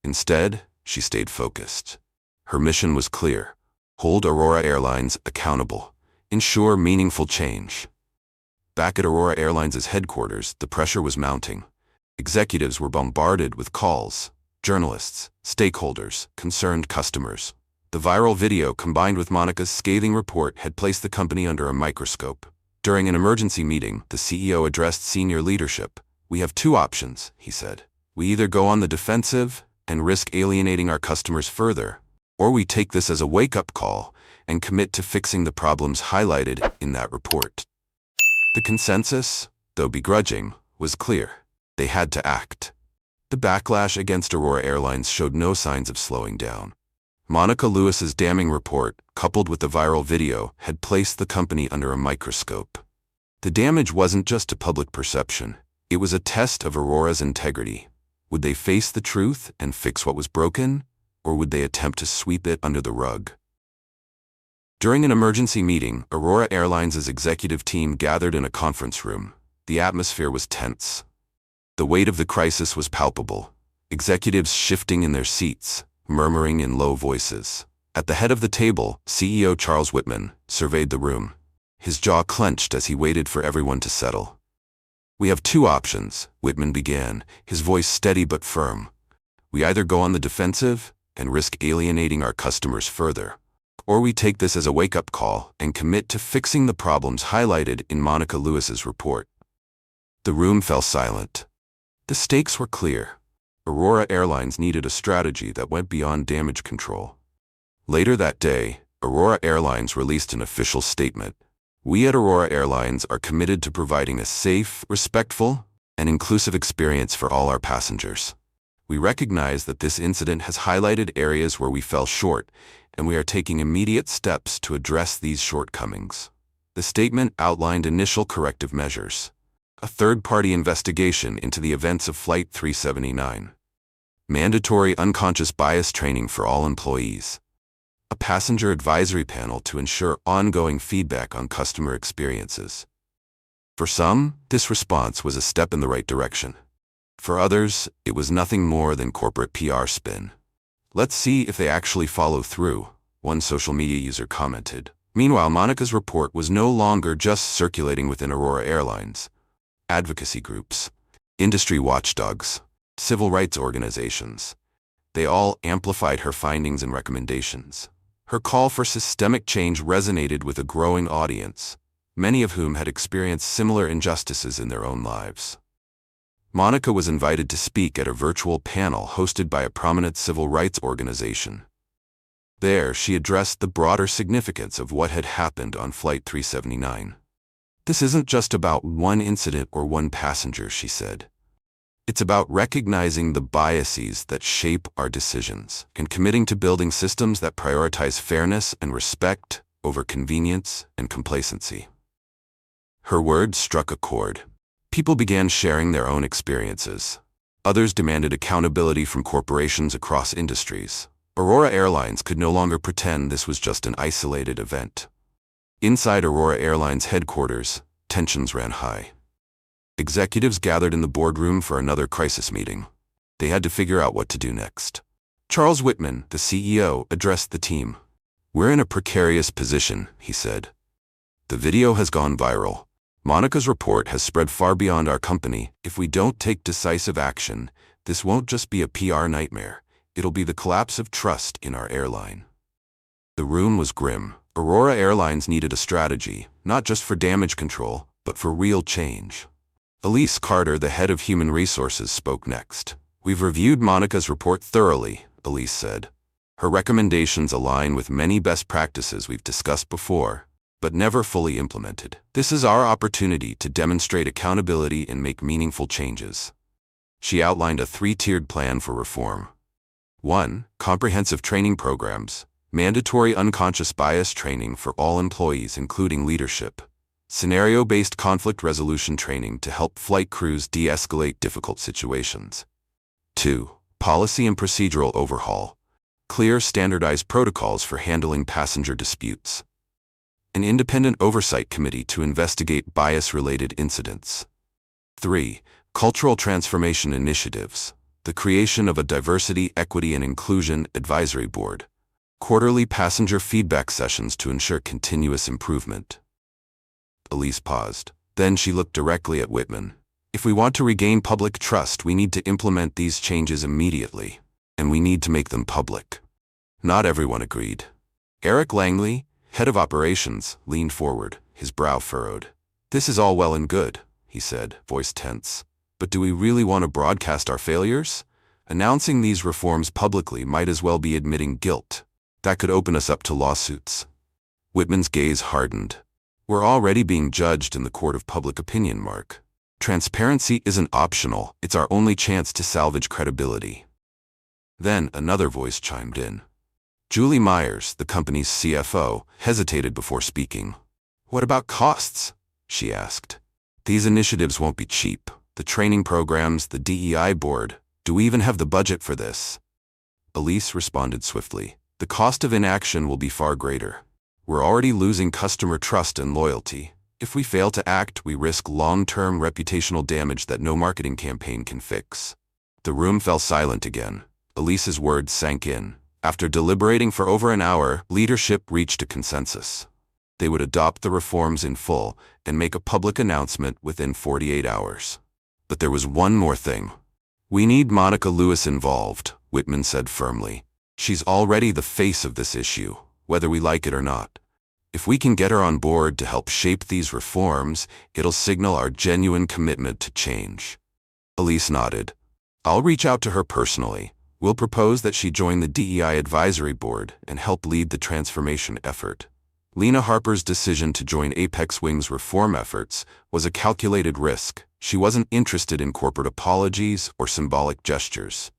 Speaker 1: Instead, she stayed focused. Her mission was clear: hold Aurora Airlines accountable, ensure meaningful change. Back at Aurora Airlines' headquarters, the pressure was mounting. Executives were bombarded with calls. Journalists, stakeholders, concerned customers. The viral video combined with Monica's scathing report had placed the company under a microscope. During an emergency meeting, the CEO addressed senior leadership. "We have two options," he said. "We either go on the defensive and risk alienating our customers further, or we take this as a wake-up call and commit to fixing the problems highlighted in that report." The consensus, though begrudging, was clear. They had to act. The backlash against Aurora Airlines showed no signs of slowing down. Monica Lewis's damning report, coupled with the viral video, had placed the company under a microscope. The damage wasn't just to public perception. It was a test of Aurora's integrity. Would they face the truth and fix what was broken, or would they attempt to sweep it under the rug? During an emergency meeting, Aurora Airlines' executive team gathered in a conference room. The atmosphere was tense. The weight of the crisis was palpable. Executives shifting in their seats, murmuring in low voices. At the head of the table, CEO Charles Whitman surveyed the room. His jaw clenched as he waited for everyone to settle. "We have two options," Whitman began, his voice steady but firm. "We either go on the defensive and risk alienating our customers further, or we take this as a wake-up call and commit to fixing the problems highlighted in Monica Lewis's report." The room fell silent. The stakes were clear. Aurora Airlines needed a strategy that went beyond damage control. Later that day, Aurora Airlines released an official statement. "We at Aurora Airlines are committed to providing a safe, respectful, and inclusive experience for all our passengers. We recognize that this incident has highlighted areas where we fell short, and we are taking immediate steps to address these shortcomings." The statement outlined initial corrective measures: a third-party investigation into the events of Flight 379, mandatory unconscious bias training for all employees, a passenger advisory panel to ensure ongoing feedback on customer experiences. For some, this response was a step in the right direction. For others, it was nothing more than corporate PR spin. "Let's see if they actually follow through," one social media user commented. Meanwhile, Monica's report was no longer just circulating within Aurora Airlines. Advocacy groups, industry watchdogs, civil rights organizations, they all amplified her findings and recommendations. Her call for systemic change resonated with a growing audience, many of whom had experienced similar injustices in their own lives. Monica was invited to speak at a virtual panel hosted by a prominent civil rights organization. There, she addressed the broader significance of what had happened on Flight 379. "This isn't just about one incident or one passenger," she said. "It's about recognizing the biases that shape our decisions and committing to building systems that prioritize fairness and respect over convenience and complacency." Her words struck a chord. People began sharing their own experiences. Others demanded accountability from corporations across industries. Aurora Airlines could no longer pretend this was just an isolated event. Inside Aurora Airlines headquarters, tensions ran high. Executives gathered in the boardroom for another crisis meeting. They had to figure out what to do next. Charles Whitman, the CEO, addressed the team. "We're in a precarious position," he said. "The video has gone viral. Monica's report has spread far beyond our company. If we don't take decisive action, this won't just be a PR nightmare. It'll be the collapse of trust in our airline." The room was grim. Aurora Airlines needed a strategy, not just for damage control, but for real change. Elise Carter, the head of human resources, spoke next. "We've reviewed Monica's report thoroughly," Elise said. "Her recommendations align with many best practices we've discussed before, but never fully implemented. This is our opportunity to demonstrate accountability and make meaningful changes." She outlined a three-tiered plan for reform. 1. Comprehensive training programs, mandatory unconscious bias training for all employees including leadership, scenario-based conflict resolution training to help flight crews de-escalate difficult situations. 2. Policy and procedural overhaul. Clear, standardized protocols for handling passenger disputes. An independent oversight committee to investigate bias-related incidents. 3. Cultural transformation initiatives. The creation of a diversity, equity, and inclusion advisory board. Quarterly passenger feedback sessions to ensure continuous improvement. Elise paused. Then she looked directly at Whitman. If we want to regain public trust, we need to implement these changes immediately. And we need to make them public. Not everyone agreed. Eric Langley, head of operations, leaned forward, his brow furrowed. This is all well and good, he said, voice tense. But do we really want to broadcast our failures? Announcing these reforms publicly might as well be admitting guilt. That could open us up to lawsuits. Whitman's gaze hardened. We're already being judged in the court of public opinion, Mark. Transparency isn't optional, it's our only chance to salvage credibility. Then another voice chimed in. Julie Myers, the company's CFO, hesitated before speaking. What about costs? She asked. These initiatives won't be cheap. The training programs, the DEI board. Do we even have the budget for this? Elise responded swiftly. The cost of inaction will be far greater. We're already losing customer trust and loyalty. If we fail to act, we risk long-term reputational damage that no marketing campaign can fix. The room fell silent again. Elise's words sank in. After deliberating for over an hour, leadership reached a consensus. They would adopt the reforms in full and make a public announcement within 48 hours. But there was one more thing. We need Monica Lewis involved, Whitman said firmly. She's already the face of this issue, whether we like it or not. If we can get her on board to help shape these reforms, it'll signal our genuine commitment to change. Elise nodded. I'll reach out to her personally. We'll propose that she join the DEI advisory board and help lead the transformation effort. Lena Harper's decision to join Apex Wing's reform efforts was a calculated risk. She wasn't interested in corporate apologies or symbolic gestures.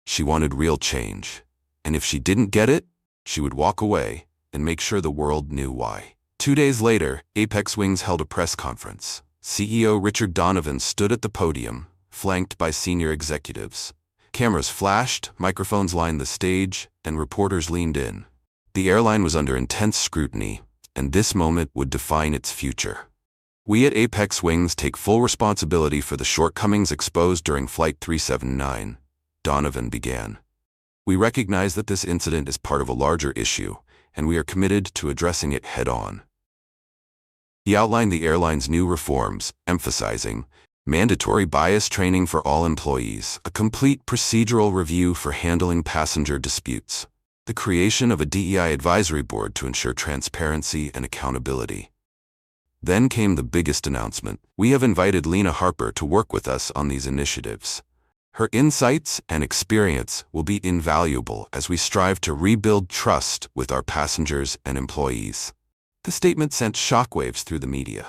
Speaker 1: She wanted real change. And if she didn't get it, she would walk away and make sure the world knew why. 2 days later, Apex Wings held a press conference. CEO Richard Donovan stood at the podium, flanked by senior executives. Cameras flashed, microphones lined the stage, and reporters leaned in. The airline was under intense scrutiny, and this moment would define its future. We at Apex Wings take full responsibility for the shortcomings exposed during Flight 379, Donovan began. We recognize that this incident is part of a larger issue, and we are committed to addressing it head-on. He outlined the airline's new reforms, emphasizing mandatory bias training for all employees, a complete procedural review for handling passenger disputes, the creation of a DEI advisory board to ensure transparency and accountability. Then came the biggest announcement. We have invited Lena Harper to work with us on these initiatives. Her insights and experience will be invaluable as we strive to rebuild trust with our passengers and employees. The statement sent shockwaves through the media.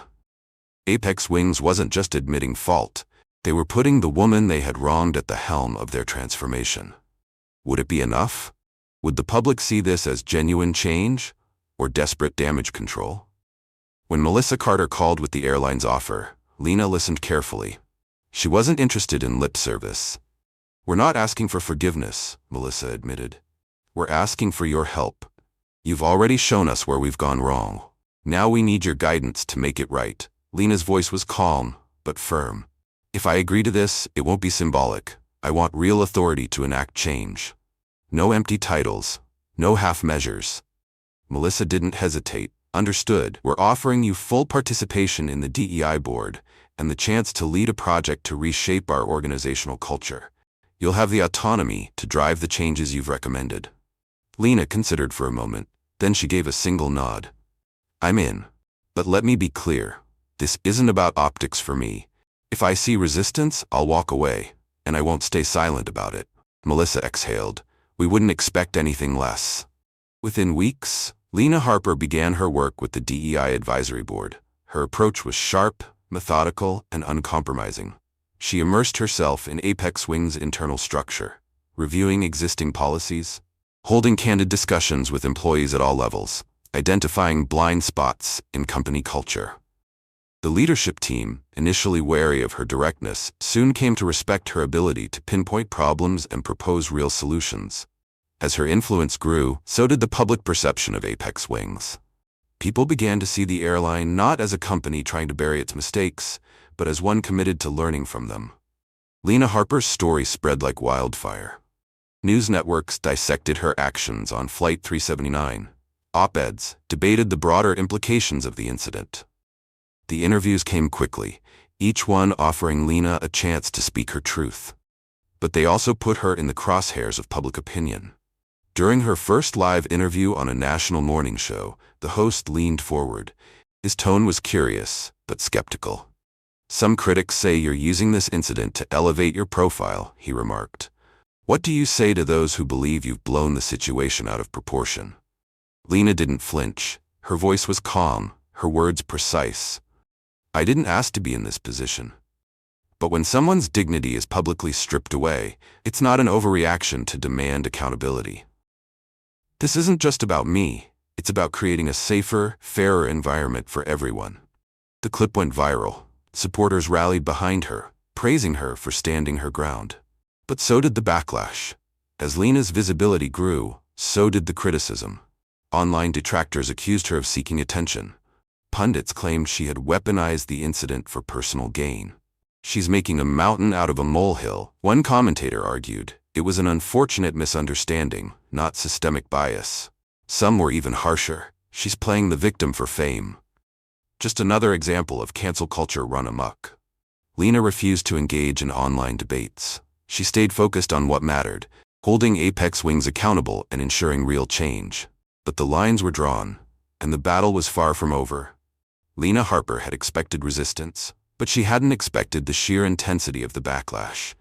Speaker 1: Apex Wings wasn't just admitting fault, they were putting the woman they had wronged at the helm of their transformation. Would it be enough? Would the public see this as genuine change or desperate damage control? When Melissa Carter called with the airline's offer, Lena listened carefully. She wasn't interested in lip service. We're not asking for forgiveness, Melissa admitted. We're asking for your help. You've already shown us where we've gone wrong. Now we need your guidance to make it right. Lena's voice was calm, but firm. If I agree to this, it won't be symbolic. I want real authority to enact change. No empty titles, no half measures. Melissa didn't hesitate. Understood. We're offering you full participation in the DEI board and the chance to lead a project to reshape our organizational culture. You'll have the autonomy to drive the changes you've recommended. Lena considered for a moment, then she gave a single nod. I'm in. But let me be clear. This isn't about optics for me. If I see resistance, I'll walk away, and I won't stay silent about it. Melissa exhaled. We wouldn't expect anything less. Within weeks, Lena Harper began her work with the DEI Advisory Board. Her approach was sharp, methodical, and uncompromising. She immersed herself in Apex Wing's internal structure, reviewing existing policies, holding candid discussions with employees at all levels, identifying blind spots in company culture. The leadership team, initially wary of her directness, soon came to respect her ability to pinpoint problems and propose real solutions. As her influence grew, so did the public perception of Apex Wings. People began to see the airline not as a company trying to bury its mistakes, but as one committed to learning from them. Lena Harper's story spread like wildfire. News networks dissected her actions on Flight 379. Op-eds debated the broader implications of the incident. The interviews came quickly, each one offering Lena a chance to speak her truth. But they also put her in the crosshairs of public opinion. During her first live interview on a national morning show, the host leaned forward. His tone was curious, but skeptical. "Some critics say you're using this incident to elevate your profile," he remarked. "What do you say to those who believe you've blown the situation out of proportion?" Lena didn't flinch. Her voice was calm, her words precise. "I didn't ask to be in this position. But when someone's dignity is publicly stripped away, it's not an overreaction to demand accountability. This isn't just about me, it's about creating a safer, fairer environment for everyone." The clip went viral. Supporters rallied behind her, praising her for standing her ground. But so did the backlash. As Lena's visibility grew, so did the criticism. Online detractors accused her of seeking attention. Pundits claimed she had weaponized the incident for personal gain. "She's making a mountain out of a molehill," one commentator argued. It was an unfortunate misunderstanding, not systemic bias. Some were even harsher. "She's playing the victim for fame." Just another example of cancel culture run amok. Lena refused to engage in online debates. She stayed focused on what mattered, holding Apex Wings accountable and ensuring real change. But the lines were drawn, and the battle was far from over. Lena Harper had expected resistance, but she hadn't expected the sheer intensity of the backlash.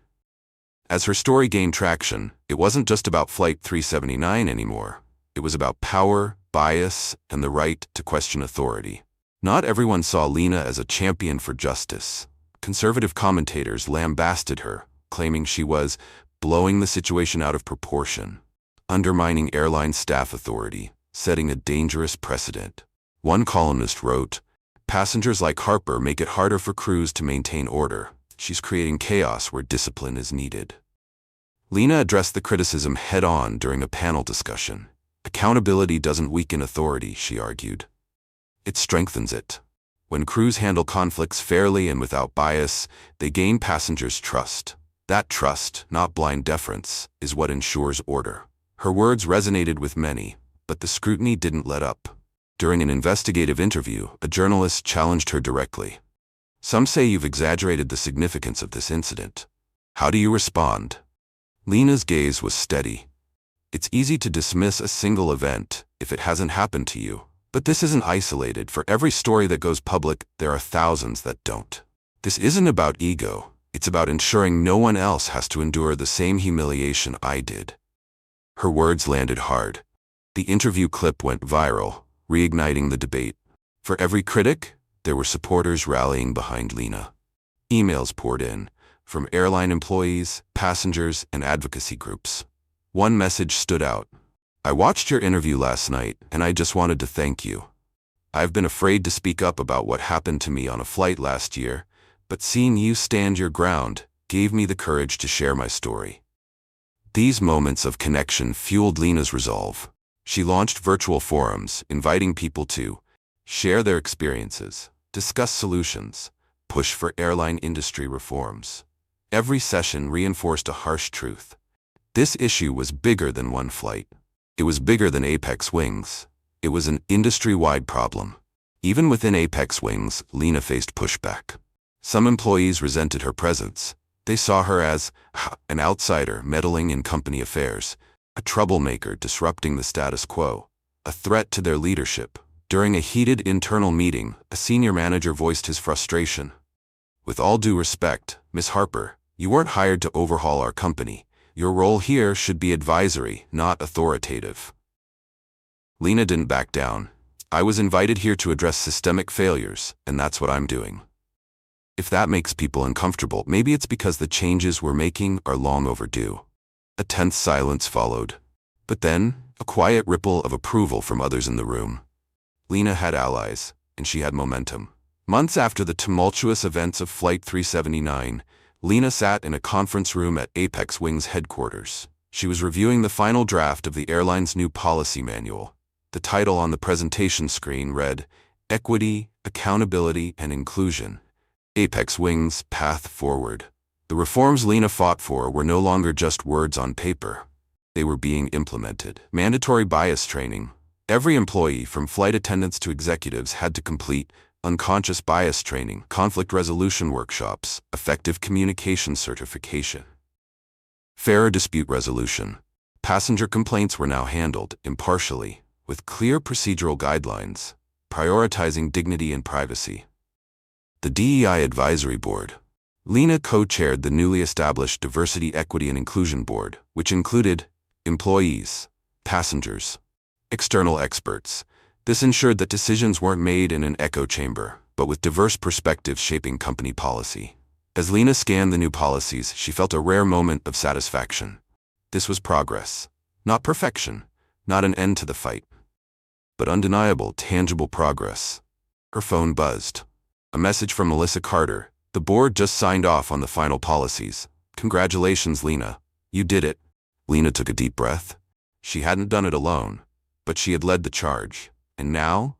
Speaker 1: As her story gained traction, it wasn't just about Flight 379 anymore. It was about power, bias, and the right to question authority. Not everyone saw Lena as a champion for justice. Conservative commentators lambasted her, claiming she was blowing the situation out of proportion, undermining airline staff authority, setting a dangerous precedent. One columnist wrote, "Passengers like Harper make it harder for crews to maintain order. She's creating chaos where discipline is needed." Lena addressed the criticism head-on during a panel discussion. "Accountability doesn't weaken authority," she argued. It strengthens it. When crews handle conflicts fairly and without bias, they gain passengers' trust. That trust, not blind deference, is what ensures order. Her words resonated with many, but the scrutiny didn't let up. During an investigative interview, a journalist challenged her directly. "Some say you've exaggerated the significance of this incident. How do you respond?" Lena's gaze was steady. "It's easy to dismiss a single event if it hasn't happened to you. But this isn't isolated. For every story that goes public, there are thousands that don't. This isn't about ego. It's about ensuring no one else has to endure the same humiliation I did." Her words landed hard. The interview clip went viral, reigniting the debate. For every critic, there were supporters rallying behind Lena. Emails poured in, from airline employees, passengers, and advocacy groups. One message stood out. "I watched your interview last night, and I just wanted to thank you. I've been afraid to speak up about what happened to me on a flight last year, but seeing you stand your ground gave me the courage to share my story." These moments of connection fueled Lena's resolve. She launched virtual forums, inviting people to share their experiences, discuss solutions, push for airline industry reforms. Every session reinforced a harsh truth. This issue was bigger than one flight. It was bigger than Apex Wings. It was an industry-wide problem. Even within Apex Wings, Lena faced pushback. Some employees resented her presence. They saw her as an outsider meddling in company affairs, a troublemaker disrupting the status quo, a threat to their leadership. During a heated internal meeting, a senior manager voiced his frustration. "With all due respect, Ms. Harper, you weren't hired to overhaul our company. Your role here should be advisory, not authoritative." Lena didn't back down. "I was invited here to address systemic failures, and that's what I'm doing. If that makes people uncomfortable, maybe it's because the changes we're making are long overdue." A tense silence followed. But then, a quiet ripple of approval from others in the room. Lena had allies, and she had momentum. Months after the tumultuous events of Flight 379, Lena sat in a conference room at Apex Wing's headquarters. She was reviewing the final draft of the airline's new policy manual. The title on the presentation screen read, Equity, Accountability, and Inclusion. Apex Wing's Path Forward. The reforms Lena fought for were no longer just words on paper. They were being implemented. Mandatory bias training. Every employee, from flight attendants to executives, had to complete unconscious bias training, conflict resolution workshops, effective communication certification. Fairer dispute resolution. Passenger complaints were now handled impartially, with clear procedural guidelines, prioritizing dignity and privacy. The DEI Advisory Board. Lena co-chaired the newly established Diversity, Equity, and Inclusion Board, which included employees, passengers, external experts. This ensured that decisions weren't made in an echo chamber, but with diverse perspectives shaping company policy. As Lena scanned the new policies, she felt a rare moment of satisfaction. This was progress. Not perfection, not an end to the fight, but undeniable, tangible progress. Her phone buzzed. A message from Melissa Carter. The board just signed off on the final policies. Congratulations, Lena. You did it. Lena took a deep breath. She hadn't done it alone, but she had led the charge. And now,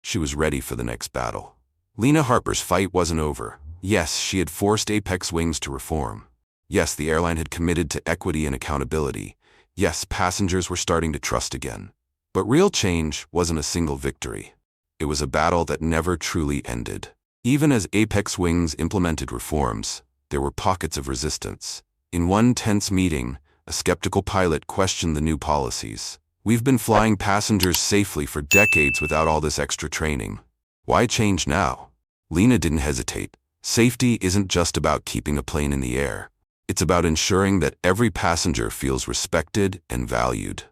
Speaker 1: she was ready for the next battle. Lena Harper's fight wasn't over. Yes, she had forced Apex Wings to reform. Yes, the airline had committed to equity and accountability. Yes, passengers were starting to trust again. But real change wasn't a single victory. It was a battle that never truly ended. Even as Apex Wings implemented reforms, there were pockets of resistance. In one tense meeting, a skeptical pilot questioned the new policies. We've been flying passengers safely for decades without all this extra training. Why change now? Lena didn't hesitate. Safety isn't just about keeping a plane in the air. It's about ensuring that every passenger feels respected and valued.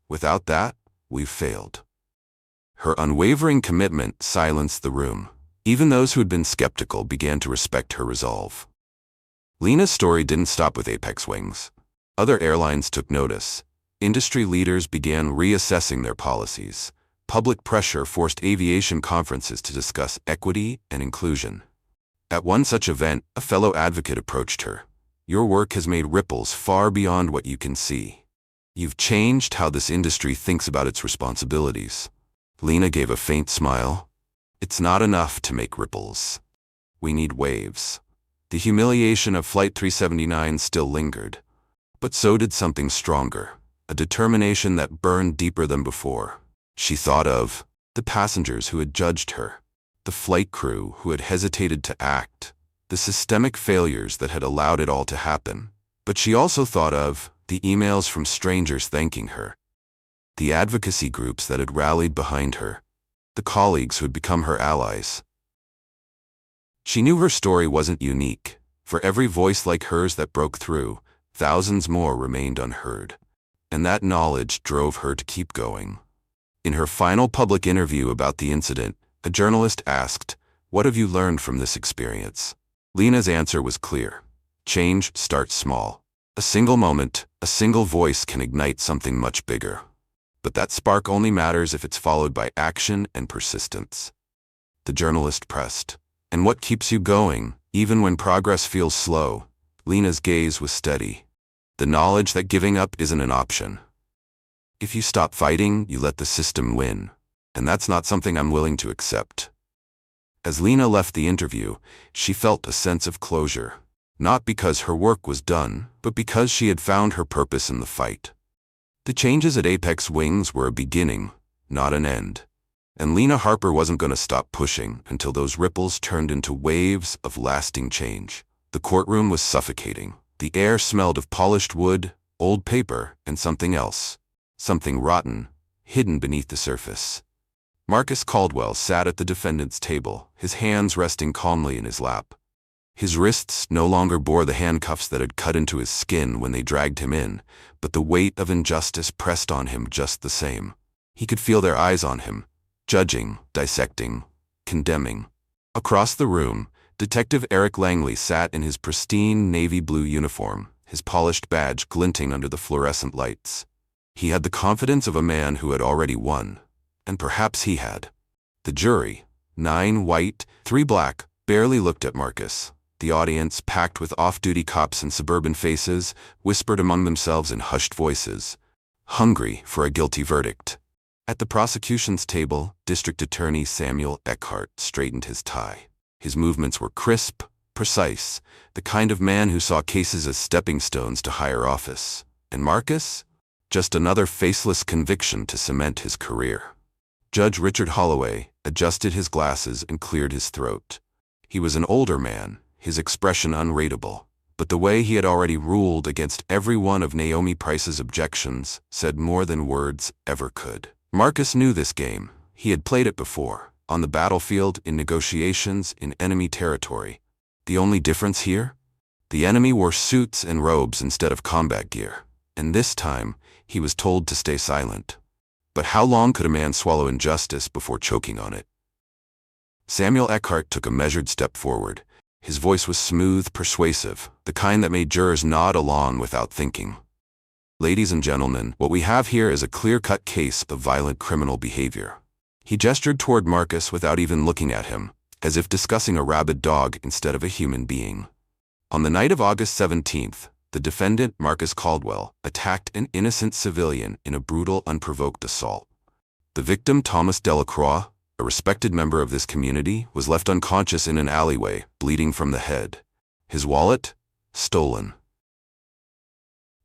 Speaker 1: Without that, we've failed. Her unwavering commitment silenced the room. Even those who had been skeptical began to respect her resolve. Lena's story didn't stop with Apex Wings. Other airlines took notice. Industry leaders began reassessing their policies. Public pressure forced aviation conferences to discuss equity and inclusion. At one such event, a fellow advocate approached her. Your work has made ripples far beyond what you can see. You've changed how this industry thinks about its responsibilities. Lena gave a faint smile. It's not enough to make ripples. We need waves. The humiliation of Flight 379 still lingered. But so did something stronger. A determination that burned deeper than before. She thought of the passengers who had judged her, the flight crew who had hesitated to act, the systemic failures that had allowed it all to happen. But she also thought of the emails from strangers thanking her, the advocacy groups that had rallied behind her, the colleagues who had become her allies. She knew her story wasn't unique. For every voice like hers that broke through, thousands more remained unheard. And that knowledge drove her to keep going. In her final public interview about the incident, a journalist asked, "What have you learned from this experience?" Lena's answer was clear. Change starts small. A single moment, a single voice can ignite something much bigger. But that spark only matters if it's followed by action and persistence. The journalist pressed, "And what keeps you going, even when progress feels slow?" Lena's gaze was steady. The knowledge that giving up isn't an option. If you stop fighting, you let the system win. And that's not something I'm willing to accept. As Lena left the interview, she felt a sense of closure. Not because her work was done, but because she had found her purpose in the fight. The changes at Apex Wings were a beginning, not an end. And Lena Harper wasn't going to stop pushing until those ripples turned into waves of lasting change. The courtroom was suffocating. The air smelled of polished wood, old paper, and something else. Something rotten, hidden beneath the surface. Marcus Caldwell sat at the defendant's table, his hands resting calmly in his lap. His wrists no longer bore the handcuffs that had cut into his skin when they dragged him in, but the weight of injustice pressed on him just the same. He could feel their eyes on him, judging, dissecting, condemning. Across the room, Detective Eric Langley sat in his pristine navy blue uniform, his polished badge glinting under the fluorescent lights. He had the confidence of a man who had already won, and perhaps he had. The jury, 9 white, 3 black, barely looked at Marcus. The audience, packed with off-duty cops and suburban faces, whispered among themselves in hushed voices, hungry for a guilty verdict. At the prosecution's table, District Attorney Samuel Eckhart straightened his tie. His movements were crisp, precise, the kind of man who saw cases as stepping stones to higher office. And Marcus? Just another faceless conviction to cement his career. Judge Richard Holloway adjusted his glasses and cleared his throat. He was an older man, his expression unreadable, but the way he had already ruled against every one of Naomi Price's objections said more than words ever could. Marcus knew this game. He had played it before, on the battlefield, in negotiations, in enemy territory. The only difference here? The enemy wore suits and robes instead of combat gear, and this time he was told to stay silent. But how long could a man swallow injustice before choking on it? Samuel Eckhart took a measured step forward. His voice was smooth, persuasive, the kind that made jurors nod along without thinking. Ladies and gentlemen, what we have here is a clear-cut case of violent criminal behavior. He gestured toward Marcus without even looking at him, as if discussing a rabid dog instead of a human being. On the night of August 17th, the defendant, Marcus Caldwell, attacked an innocent civilian in a brutal, unprovoked assault. The victim, Thomas Delacroix, a respected member of this community, was left unconscious in an alleyway, bleeding from the head. His wallet? Stolen.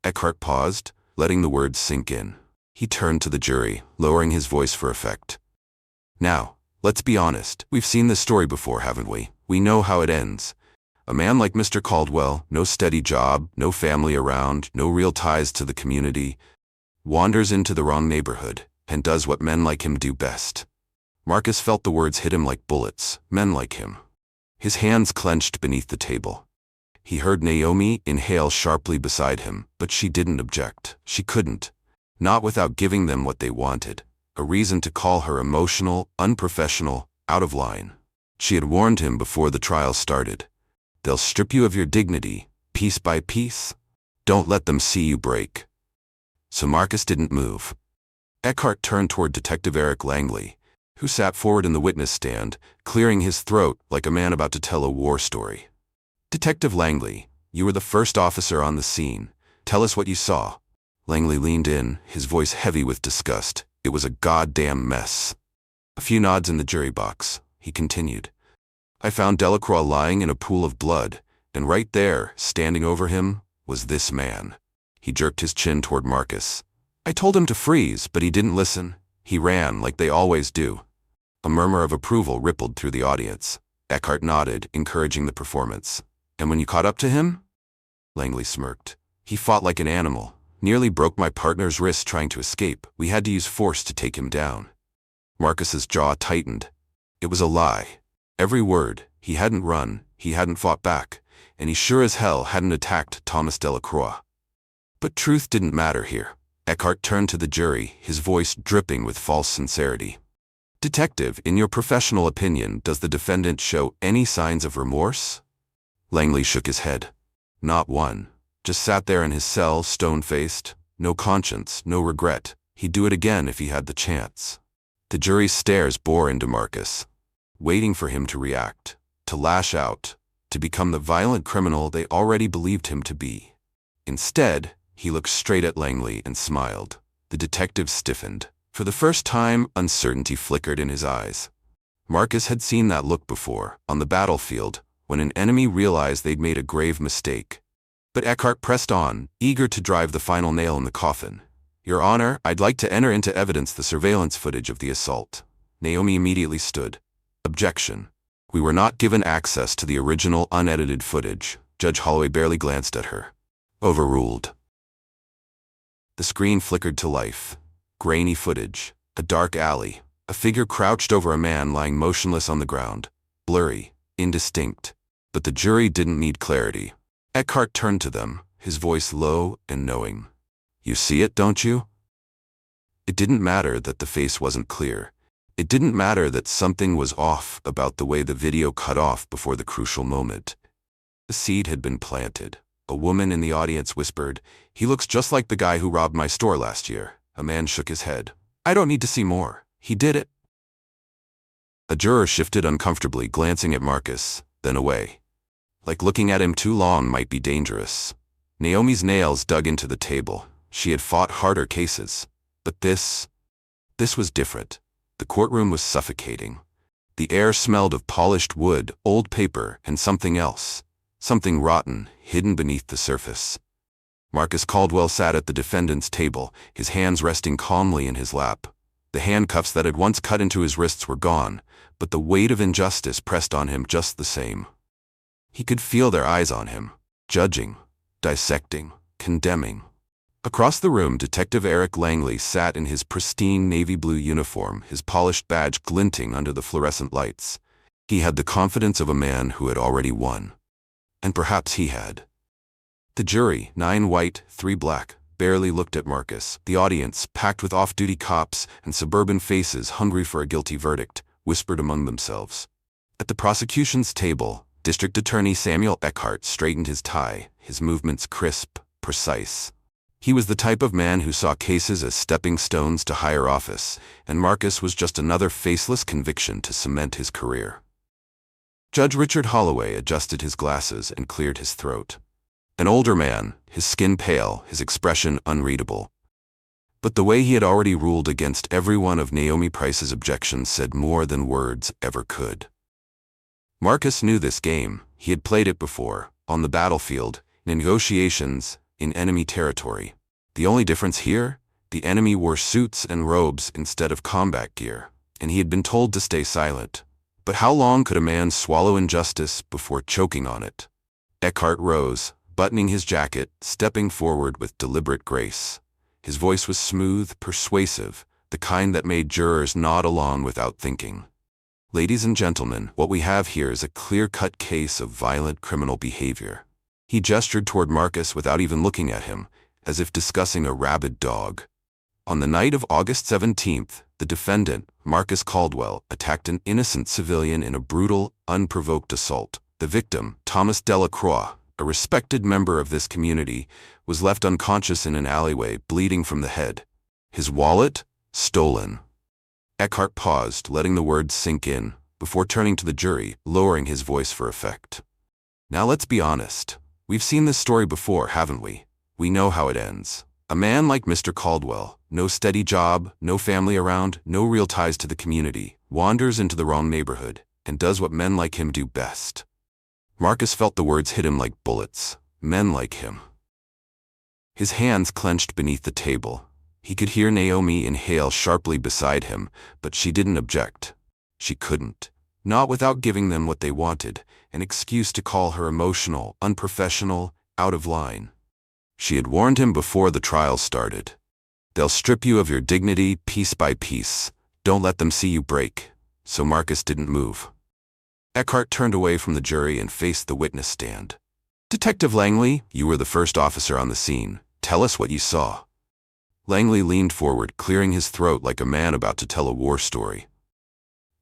Speaker 1: Eckhart paused, letting the words sink in. He turned to the jury, lowering his voice for effect. Now, let's be honest. We've seen this story before, haven't we? We know how it ends. A man like Mr. Caldwell, no steady job, no family around, no real ties to the community, wanders into the wrong neighborhood and does what men like him do best. Marcus felt the words hit him like bullets, men like him. His hands clenched beneath the table. He heard Naomi inhale sharply beside him, but she didn't object. She couldn't. Not without giving them what they wanted, a reason to call her emotional, unprofessional, out of line. She had warned him before the trial started. They'll strip you of your dignity, piece by piece. Don't let them see you break. So Marcus didn't move. Eckhart turned toward Detective Eric Langley, who sat forward in the witness stand, clearing his throat like a man about to tell a war story. Detective Langley, you were the first officer on the scene. Tell us what you saw. Langley leaned in, his voice heavy with disgust. It was a goddamn mess. A few nods in the jury box. He continued. I found Delacroix lying in a pool of blood, and right there, standing over him, was this man. He jerked his chin toward Marcus. I told him to freeze, but he didn't listen. He ran like they always do. A murmur of approval rippled through the audience. Eckhart nodded, encouraging the performance. And when you caught up to him? Langley smirked. He fought like an animal. Nearly broke my partner's wrist trying to escape. We had to use force to take him down. Marcus's jaw tightened. It was a lie. Every word. He hadn't run, he hadn't fought back, and he sure as hell hadn't attacked Thomas Delacroix. But truth didn't matter here. Eckhart turned to the jury, his voice dripping with false sincerity. Detective, in your professional opinion, does the defendant show any signs of remorse? Langley shook his head. Not one. Just sat there in his cell, stone-faced. No conscience, no regret. He'd do it again if he had the chance. The jury's stares bore into Marcus, waiting for him to react, to lash out, to become the violent criminal they already believed him to be. Instead, he looked straight at Langley and smiled. The detective stiffened. For the first time, uncertainty flickered in his eyes. Marcus had seen that look before, on the battlefield, when an enemy realized they'd made a grave mistake. But Eckhart pressed on, eager to drive the final nail in the coffin. Your Honor, I'd like to enter into evidence the surveillance footage of the assault. Naomi immediately stood. Objection. We were not given access to the original unedited footage. Judge Holloway barely glanced at her. Overruled. The screen flickered to life. Grainy footage. A dark alley. A figure crouched over a man lying motionless on the ground. Blurry. Indistinct. But the jury didn't need clarity. Eckhart turned to them, his voice low and knowing. You see it, don't you? It didn't matter that the face wasn't clear. It didn't matter that something was off about the way the video cut off before the crucial moment. The seed had been planted. A woman in the audience whispered, "He looks just like the guy who robbed my store last year." A man shook his head. "I don't need to see more. He did it." A juror shifted uncomfortably, glancing at Marcus, then away. Like looking at him too long might be dangerous. Naomi's nails dug into the table. She had fought harder cases. But this was different. The courtroom was suffocating. The air smelled of polished wood, old paper, and something else. Something rotten, hidden beneath the surface. Marcus Caldwell sat at the defendant's table, his hands resting calmly in his lap. The handcuffs that had once cut into his wrists were gone, but the weight of injustice pressed on him just the same. He could feel their eyes on him, judging, dissecting, condemning. Across the room, Detective Eric Langley sat in his pristine navy blue uniform, his polished badge glinting under the fluorescent lights. He had the confidence of a man who had already won. And perhaps he had. The jury, 9 white, 3 black, barely looked at Marcus. The audience, packed with off-duty cops and suburban faces hungry for a guilty verdict, whispered among themselves. At the prosecution's table, District Attorney Samuel Eckhart straightened his tie, his movements crisp, precise. He was the type of man who saw cases as stepping stones to higher office, and Marcus was just another faceless conviction to cement his career. Judge Richard Holloway adjusted his glasses and cleared his throat. An older man, his skin pale, his expression unreadable. But the way he had already ruled against every one of Naomi Price's objections said more than words ever could. Marcus knew this game. He had played it before, on the battlefield, in negotiations, in enemy territory. The only difference here? The enemy wore suits and robes instead of combat gear, and he had been told to stay silent. But how long could a man swallow injustice before choking on it? Eckhart rose, buttoning his jacket, stepping forward with deliberate grace. His voice was smooth, persuasive, the kind that made jurors nod along without thinking. Ladies and gentlemen, what we have here is a clear-cut case of violent criminal behavior. He gestured toward Marcus without even looking at him, as if discussing a rabid dog. On the night of August 17th, the defendant, Marcus Caldwell, attacked an innocent civilian in a brutal, unprovoked assault. The victim, Thomas Delacroix, a respected member of this community, was left unconscious in an alleyway, bleeding from the head. His wallet? Stolen. Eckhart paused, letting the words sink in, before turning to the jury, lowering his voice for effect. Now let's be honest. We've seen this story before, haven't we? We know how it ends. A man like Mr. Caldwell, no steady job, no family around, no real ties to the community, wanders into the wrong neighborhood, and does what men like him do best. Marcus felt the words hit him like bullets. Men like him. His hands clenched beneath the table. He could hear Naomi inhale sharply beside him, but she didn't object. She couldn't. Not without giving them what they wanted, an excuse to call her emotional, unprofessional, out of line. She had warned him before the trial started. They'll strip you of your dignity piece by piece. Don't let them see you break. So Marcus didn't move. Eckhart turned away from the jury and faced the witness stand. Detective Langley, you were the first officer on the scene. Tell us what you saw. Langley leaned forward, clearing his throat like a man about to tell a war story.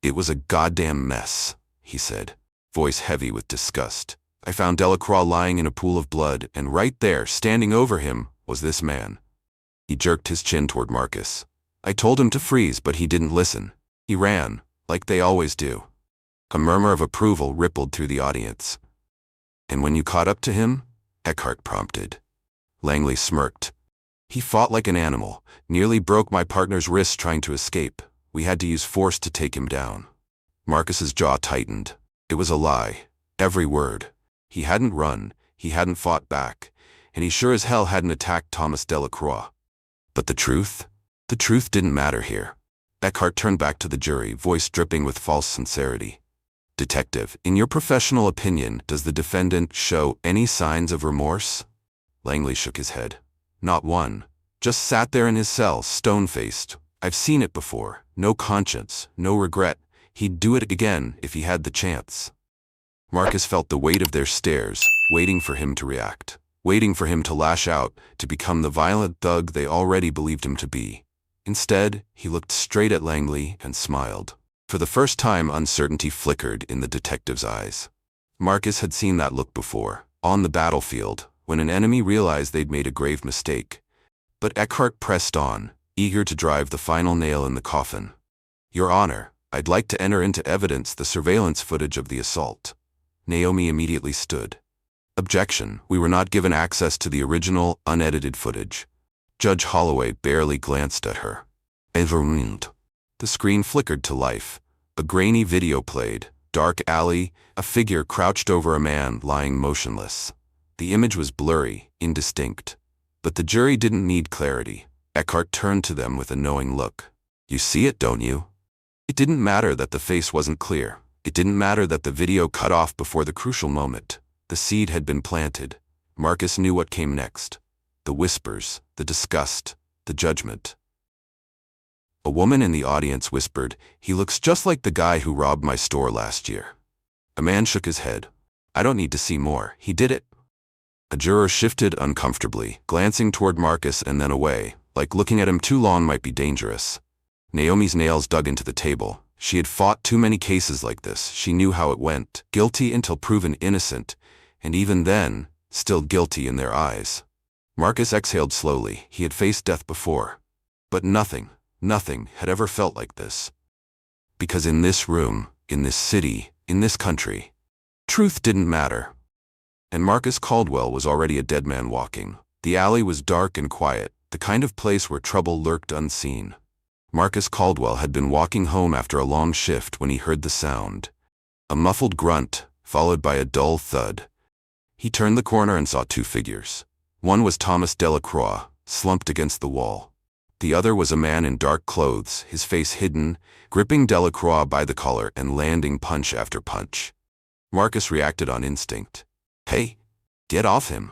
Speaker 1: It was a goddamn mess, he said, voice heavy with disgust. I found Delacroix lying in a pool of blood, and right there, standing over him, was this man. He jerked his chin toward Marcus. I told him to freeze, but he didn't listen. He ran, like they always do. A murmur of approval rippled through the audience. And when you caught up to him? Eckhart prompted. Langley smirked. He fought like an animal, nearly broke my partner's wrist trying to escape. We had to use force to take him down. Marcus's jaw tightened. It was a lie. Every word. He hadn't run, he hadn't fought back, and he sure as hell hadn't attacked Thomas Delacroix. But the truth? The truth didn't matter here. Eckhart turned back to the jury, voice dripping with false sincerity. Detective, in your professional opinion, does the defendant show any signs of remorse? Langley shook his head. Not one. Just sat there in his cell, stone-faced. I've seen it before. No conscience, no regret. He'd do it again if he had the chance. Marcus felt the weight of their stares, waiting for him to react, waiting for him to lash out, to become the violent thug they already believed him to be. Instead, he looked straight at Langley and smiled. For the first time, uncertainty flickered in the detective's eyes. Marcus had seen that look before, on the battlefield, when an enemy realized they'd made a grave mistake. But Eckhart pressed on, eager to drive the final nail in the coffin. Your Honor, I'd like to enter into evidence the surveillance footage of the assault. Naomi immediately stood. Objection, we were not given access to the original, unedited footage. Judge Holloway barely glanced at her. The screen flickered to life. A grainy video played. Dark alley, a figure crouched over a man lying motionless. The image was blurry, indistinct. But the jury didn't need clarity. Eckhart turned to them with a knowing look. You see it, don't you? It didn't matter that the face wasn't clear. It didn't matter that the video cut off before the crucial moment. The seed had been planted. Marcus knew what came next. The whispers, the disgust, the judgment. A woman in the audience whispered, "He looks just like the guy who robbed my store last year." A man shook his head. "I don't need to see more. He did it." A juror shifted uncomfortably, glancing toward Marcus and then away, like looking at him too long might be dangerous. Naomi's nails dug into the table. She had fought too many cases like this. She knew how it went. Guilty until proven innocent, and even then, still guilty in their eyes. Marcus exhaled slowly. He had faced death before. But nothing had ever felt like this. Because in this room, in this city, in this country, truth didn't matter. And Marcus Caldwell was already a dead man walking. The alley was dark and quiet, the kind of place where trouble lurked unseen. Marcus Caldwell had been walking home after a long shift when he heard the sound. A muffled grunt, followed by a dull thud. He turned the corner and saw two figures. One was Thomas Delacroix, slumped against the wall. The other was a man in dark clothes, his face hidden, gripping Delacroix by the collar and landing punch after punch. Marcus reacted on instinct. "Hey, get off him."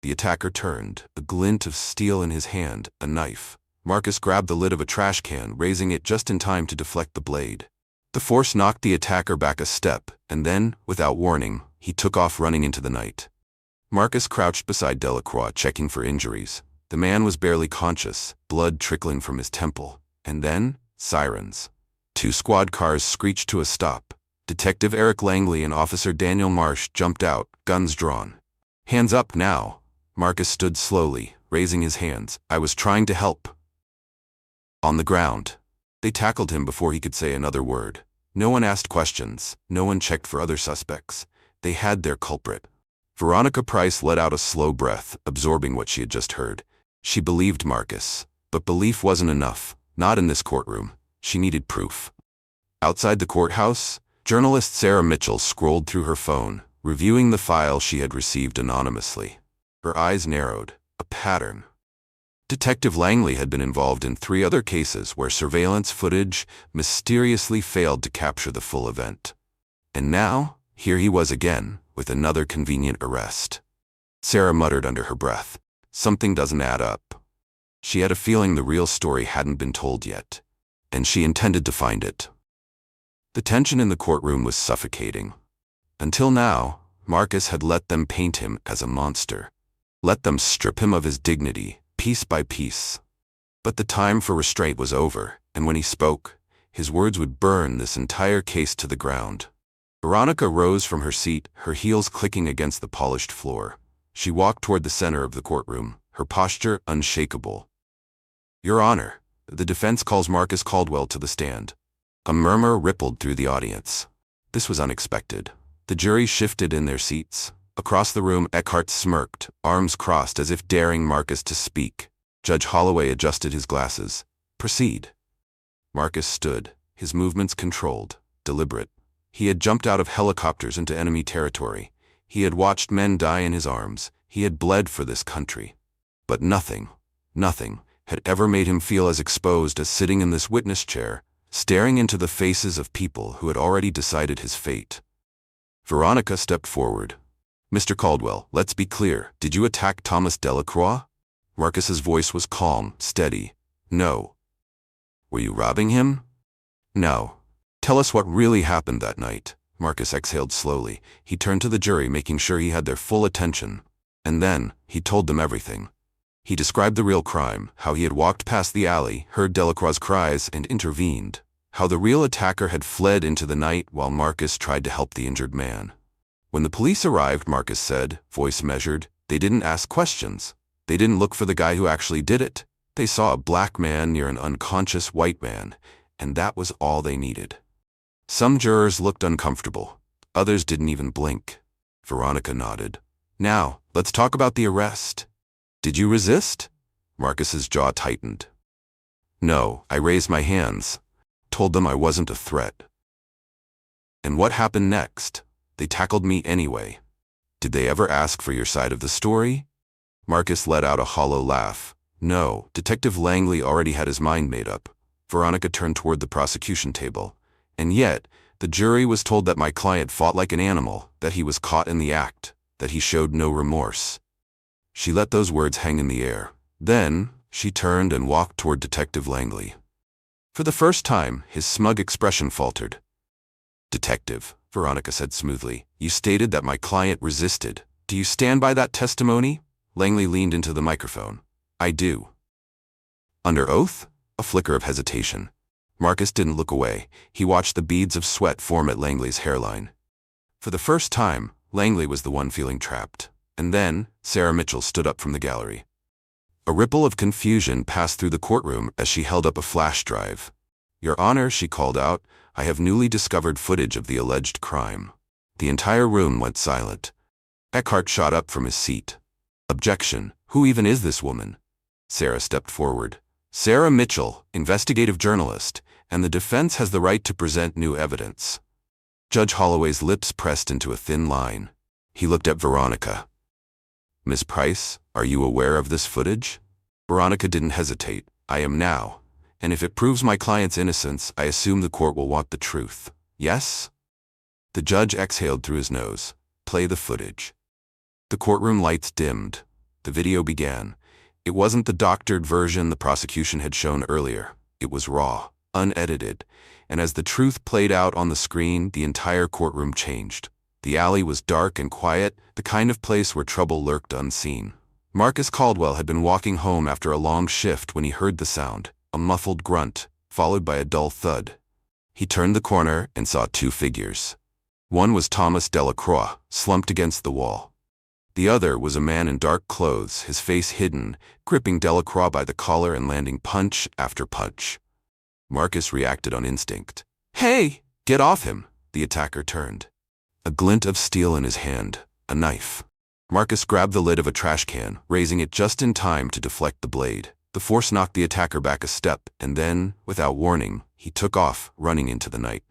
Speaker 1: The attacker turned, a glint of steel in his hand, a knife. Marcus grabbed the lid of a trash can, raising it just in time to deflect the blade. The force knocked the attacker back a step, and then, without warning, he took off running into the night. Marcus crouched beside Delacroix, checking for injuries. The man was barely conscious, blood trickling from his temple. And then, sirens. Two squad cars screeched to a stop. Detective Eric Langley and Officer Daniel Marsh jumped out, guns drawn. "Hands up now." Marcus stood slowly, raising his hands. "I was trying to help." On the ground. They tackled him before he could say another word. No one asked questions. No one checked for other suspects. They had their culprit. Veronica Price let out a slow breath, absorbing what she had just heard. She believed Marcus. But belief wasn't enough. Not in this courtroom. She needed proof. Outside the courthouse, journalist Sarah Mitchell scrolled through her phone, reviewing the file she had received anonymously. Her eyes narrowed. A pattern. Detective Langley had been involved in 3 other cases where surveillance footage mysteriously failed to capture the full event. And now, here he was again, with another convenient arrest. Sarah muttered under her breath. Something doesn't add up. She had a feeling the real story hadn't been told yet, and she intended to find it. The tension in the courtroom was suffocating. Until now, Marcus had let them paint him as a monster. Let them strip him of his dignity, piece by piece. But the time for restraint was over, and when he spoke, his words would burn this entire case to the ground. Veronica rose from her seat, her heels clicking against the polished floor. She walked toward the center of the courtroom, her posture unshakable. "Your Honor, the defense calls Marcus Caldwell to the stand." A murmur rippled through the audience. This was unexpected. The jury shifted in their seats. Across the room, Eckhart smirked, arms crossed as if daring Marcus to speak. Judge Holloway adjusted his glasses. "Proceed." Marcus stood, his movements controlled, deliberate. He had jumped out of helicopters into enemy territory. He had watched men die in his arms. He had bled for this country. But nothing had ever made him feel as exposed as sitting in this witness chair, staring into the faces of people who had already decided his fate. Veronica stepped forward. "Mr. Caldwell, let's be clear. Did you attack Thomas Delacroix?" Marcus's voice was calm, steady. "No." "Were you robbing him?" "No." "Tell us what really happened that night." Marcus exhaled slowly. He turned to the jury, making sure he had their full attention. And then, he told them everything. He described the real crime, how he had walked past the alley, heard Delacroix's cries, and intervened. How the real attacker had fled into the night while Marcus tried to help the injured man. When the police arrived, Marcus said, voice measured, they didn't ask questions. They didn't look for the guy who actually did it. They saw a black man near an unconscious white man, and that was all they needed. Some jurors looked uncomfortable. Others didn't even blink. Veronica nodded. Now, let's talk about the arrest. Did you resist? Marcus's jaw tightened. No, I raised my hands. Told them I wasn't a threat. And what happened next? They tackled me anyway. Did they ever ask for your side of the story? Marcus let out a hollow laugh. No, Detective Langley already had his mind made up. Veronica turned toward the prosecution table. And yet, the jury was told that my client fought like an animal, that he was caught in the act, that he showed no remorse. She let those words hang in the air. Then, she turned and walked toward Detective Langley. For the first time, his smug expression faltered. Detective, Veronica said smoothly, you stated that my client resisted. Do you stand by that testimony? Langley leaned into the microphone. I do. Under oath? A flicker of hesitation. Marcus didn't look away. He watched the beads of sweat form at Langley's hairline. For the first time, Langley was the one feeling trapped. And then, Sarah Mitchell stood up from the gallery. A ripple of confusion passed through the courtroom as she held up a flash drive. Your Honor, she called out, I have newly discovered footage of the alleged crime. The entire room went silent. Eckhart shot up from his seat. Objection. Who even is this woman? Sarah stepped forward. Sarah Mitchell, investigative journalist, and the defense has the right to present new evidence. Judge Holloway's lips pressed into a thin line. He looked at Veronica. Miss Price, are you aware of this footage? Veronica didn't hesitate. I am now. And if it proves my client's innocence, I assume the court will want the truth. Yes? The judge exhaled through his nose. Play the footage. The courtroom lights dimmed. The video began. It wasn't the doctored version the prosecution had shown earlier. It was raw, unedited, and as the truth played out on the screen, the entire courtroom changed. The alley was dark and quiet, the kind of place where trouble lurked unseen. Marcus Caldwell had been walking home after a long shift when he heard the sound, a muffled grunt, followed by a dull thud. He turned the corner and saw two figures. One was Thomas Delacroix, slumped against the wall. The other was a man in dark clothes, his face hidden, gripping Delacroix by the collar and landing punch after punch. Marcus reacted on instinct. Hey! Get off him! The attacker turned. A glint of steel in his hand, a knife. Marcus grabbed the lid of a trash can, raising it just in time to deflect the blade. The force knocked the attacker back a step, and then, without warning, he took off, running into the night.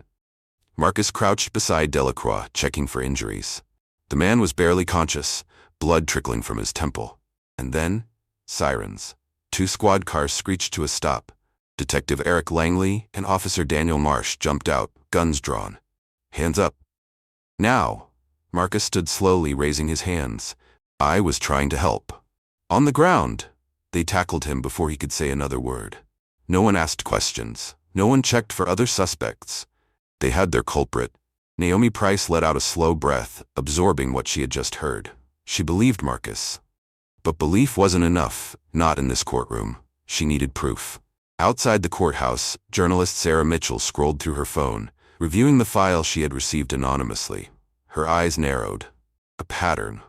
Speaker 1: Marcus crouched beside Delacroix, checking for injuries. The man was barely conscious, blood trickling from his temple. And then, sirens. 2 squad cars screeched to a stop. Detective Eric Langley and Officer Daniel Marsh jumped out, guns drawn. Hands up. Now. Marcus stood slowly, raising his hands. I was trying to help. On the ground. They tackled him before he could say another word. No one asked questions. No one checked for other suspects. They had their culprit. Naomi Price let out a slow breath, absorbing what she had just heard. She believed Marcus. But belief wasn't enough, not in this courtroom. She needed proof. Outside the courthouse, journalist Sarah Mitchell scrolled through her phone, reviewing the file she had received anonymously. Her eyes narrowed. A pattern.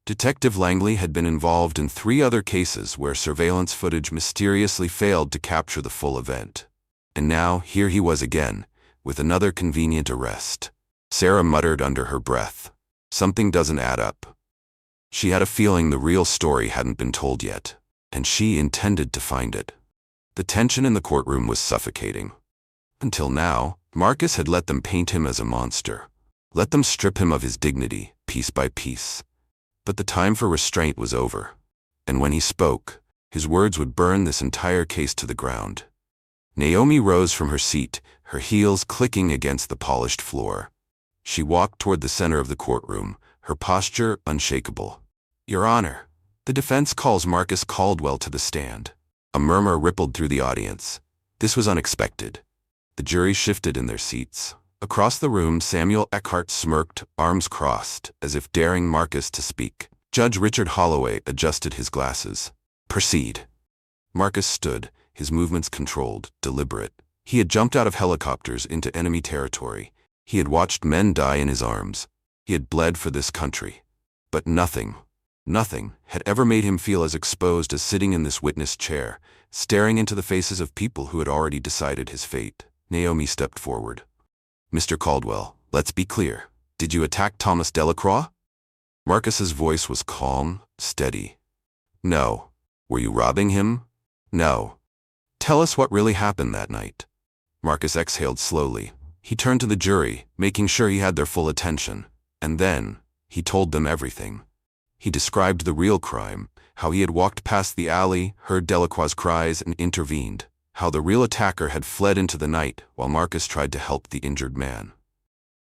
Speaker 1: Detective Langley had been involved in 3 other cases where surveillance footage mysteriously failed to capture the full event. And now, here he was again, with another convenient arrest. Sarah muttered under her breath. Something doesn't add up. She had a feeling the real story hadn't been told yet, and she intended to find it. The tension in the courtroom was suffocating. Until now, Marcus had let them paint him as a monster. Let them strip him of his dignity, piece by piece. But the time for restraint was over. And when he spoke, his words would burn this entire case to the ground. Naomi rose from her seat, her heels clicking against the polished floor. She walked toward the center of the courtroom, her posture unshakable. Your Honor, the defense calls Marcus Caldwell to the stand. A murmur rippled through the audience. This was unexpected. The jury shifted in their seats. Across the room, Samuel Eckhart smirked, arms crossed, as if daring Marcus to speak. Judge Richard Holloway adjusted his glasses. Proceed. Marcus stood, his movements controlled, deliberate. He had jumped out of helicopters into enemy territory. He had watched men die in his arms. He had bled for this country. But nothing had ever made him feel as exposed as sitting in this witness chair, staring into the faces of people who had already decided his fate. Naomi stepped forward. Mr. Caldwell, let's be clear. Did you attack Thomas Delacroix? Marcus's voice was calm, steady. No. Were you robbing him? No. Tell us what really happened that night. Marcus exhaled slowly. He turned to the jury, making sure he had their full attention. And then, he told them everything. He described the real crime, how he had walked past the alley, heard Delacroix's cries, and intervened. How the real attacker had fled into the night while Marcus tried to help the injured man.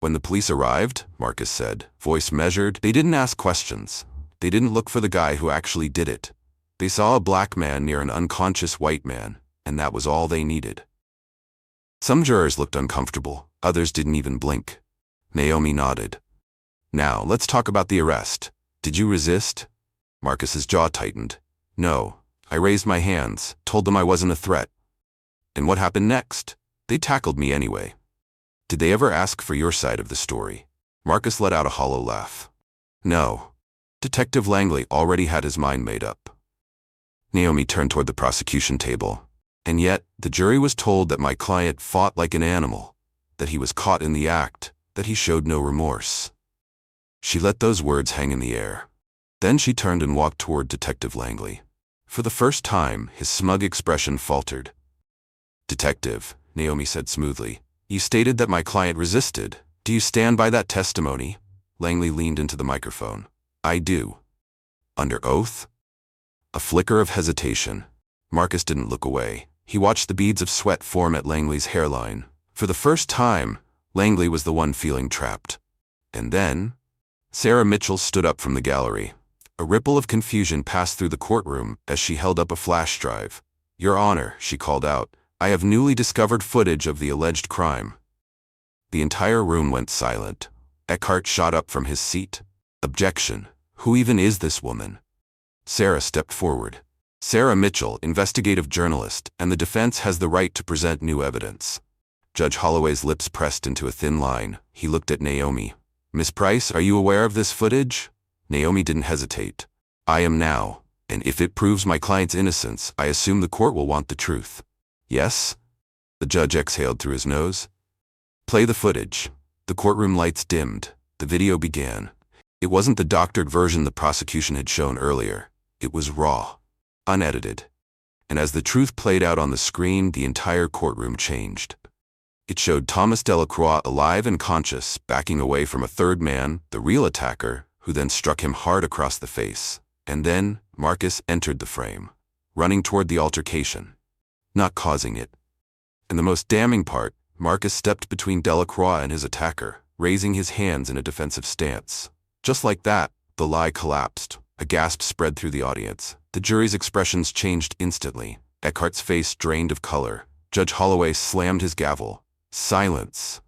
Speaker 1: When the police arrived, Marcus said, voice measured, they didn't ask questions. They didn't look for the guy who actually did it. They saw a black man near an unconscious white man, and that was all they needed. Some jurors looked uncomfortable, others didn't even blink. Naomi nodded. Now, let's talk about the arrest. Did you resist? Marcus's jaw tightened. No. I raised my hands, told them I wasn't a threat. And what happened next? They tackled me anyway. Did they ever ask for your side of the story? Marcus let out a hollow laugh. No. Detective Langley already had his mind made up. Naomi turned toward the prosecution table. And yet, the jury was told that my client fought like an animal, that he was caught in the act, that he showed no remorse. She let those words hang in the air. Then she turned and walked toward Detective Langley. For the first time, his smug expression faltered. Detective, Naomi said smoothly, you stated that my client resisted. Do you stand by that testimony? Langley leaned into the microphone. I do. Under oath? A flicker of hesitation. Marcus didn't look away. He watched the beads of sweat form at Langley's hairline. For the first time, Langley was the one feeling trapped. And then, Sarah Mitchell stood up from the gallery. A ripple of confusion passed through the courtroom as she held up a flash drive. Your Honor, she called out, I have newly discovered footage of the alleged crime. The entire room went silent. Eckhart shot up from his seat. Objection. Who even is this woman? Sarah stepped forward. Sarah Mitchell, investigative journalist, and the defense has the right to present new evidence. Judge Holloway's lips pressed into a thin line. He looked at Naomi. Miss Price, are you aware of this footage? Naomi didn't hesitate. I am now, and if it proves my client's innocence, I assume the court will want the truth. Yes? The judge exhaled through his nose. Play the footage. The courtroom lights dimmed. The video began. It wasn't the doctored version the prosecution had shown earlier. It was raw, unedited. And as the truth played out on the screen, the entire courtroom changed. It showed Thomas Delacroix alive and conscious, backing away from a third man, the real attacker, who then struck him hard across the face. And then, Marcus entered the frame, running toward the altercation, not causing it. And the most damning part, Marcus stepped between Delacroix and his attacker, raising his hands in a defensive stance. Just like that, the lie collapsed. A gasp spread through the audience. The jury's expressions changed instantly. Eckhart's face drained of color. Judge Holloway slammed his gavel. Silence.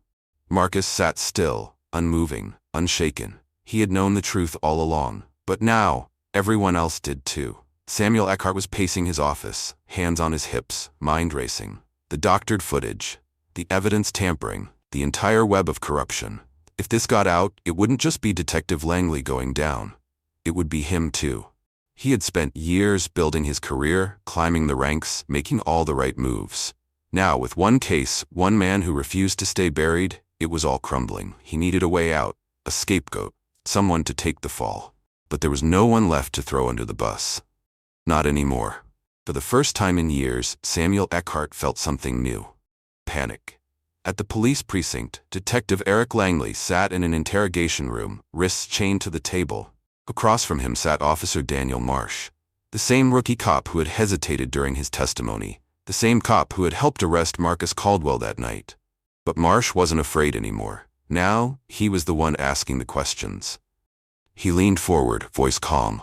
Speaker 1: Marcus sat still, unmoving, unshaken. He had known the truth all along. But now, everyone else did too. Samuel Eckhart was pacing his office, hands on his hips, mind racing. The doctored footage, the evidence tampering, the entire web of corruption. If this got out, it wouldn't just be Detective Langley going down. It would be him too. He had spent years building his career, climbing the ranks, making all the right moves. Now, with one case, one man who refused to stay buried, it was all crumbling. He needed a way out, a scapegoat, someone to take the fall. But there was no one left to throw under the bus. Not anymore. For the first time in years, Samuel Eckhart felt something new. Panic. At the police precinct, Detective Eric Langley sat in an interrogation room, wrists chained to the table. Across from him sat Officer Daniel Marsh, the same rookie cop who had hesitated during his testimony, the same cop who had helped arrest Marcus Caldwell that night. But Marsh wasn't afraid anymore. Now, he was the one asking the questions. He leaned forward, voice calm.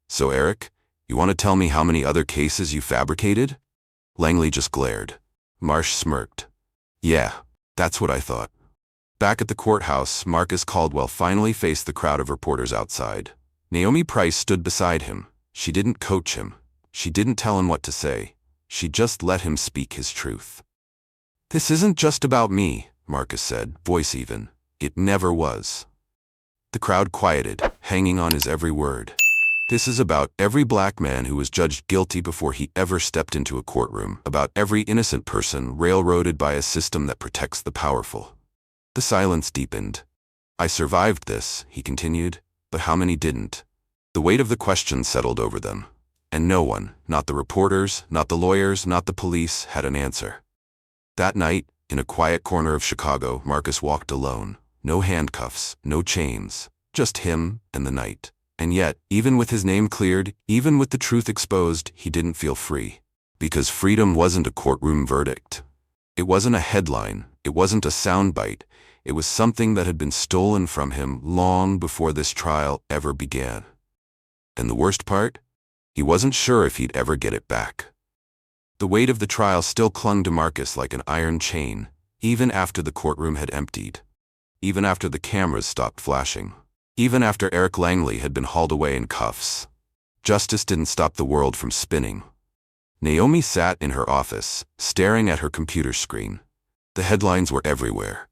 Speaker 1: So Eric, you want to tell me how many other cases you fabricated? Langley just glared. Marsh smirked. Yeah, that's what I thought. Back at the courthouse, Marcus Caldwell finally faced the crowd of reporters outside. Naomi Price stood beside him. She didn't coach him. She didn't tell him what to say. She just let him speak his truth. This isn't just about me, Marcus said, voice even. It never was. The crowd quieted, hanging on his every word. This is about every black man who was judged guilty before he ever stepped into a courtroom, about every innocent person railroaded by a system that protects the powerful. The silence deepened. I survived this, he continued, but how many didn't? The weight of the question settled over them. And no one, not the reporters, not the lawyers, not the police, had an answer. That night, in a quiet corner of Chicago, Marcus walked alone. No handcuffs, no chains, just him and the night. And yet, even with his name cleared, even with the truth exposed, he didn't feel free. Because freedom wasn't a courtroom verdict. It wasn't a headline, it wasn't a soundbite, it was something that had been stolen from him long before this trial ever began. And the worst part? He wasn't sure if he'd ever get it back. The weight of the trial still clung to Marcus like an iron chain, even after the courtroom had emptied. Even after the cameras stopped flashing. Even after Eric Langley had been hauled away in cuffs. Justice didn't stop the world from spinning. Naomi sat in her office, staring at her computer screen. The headlines were everywhere.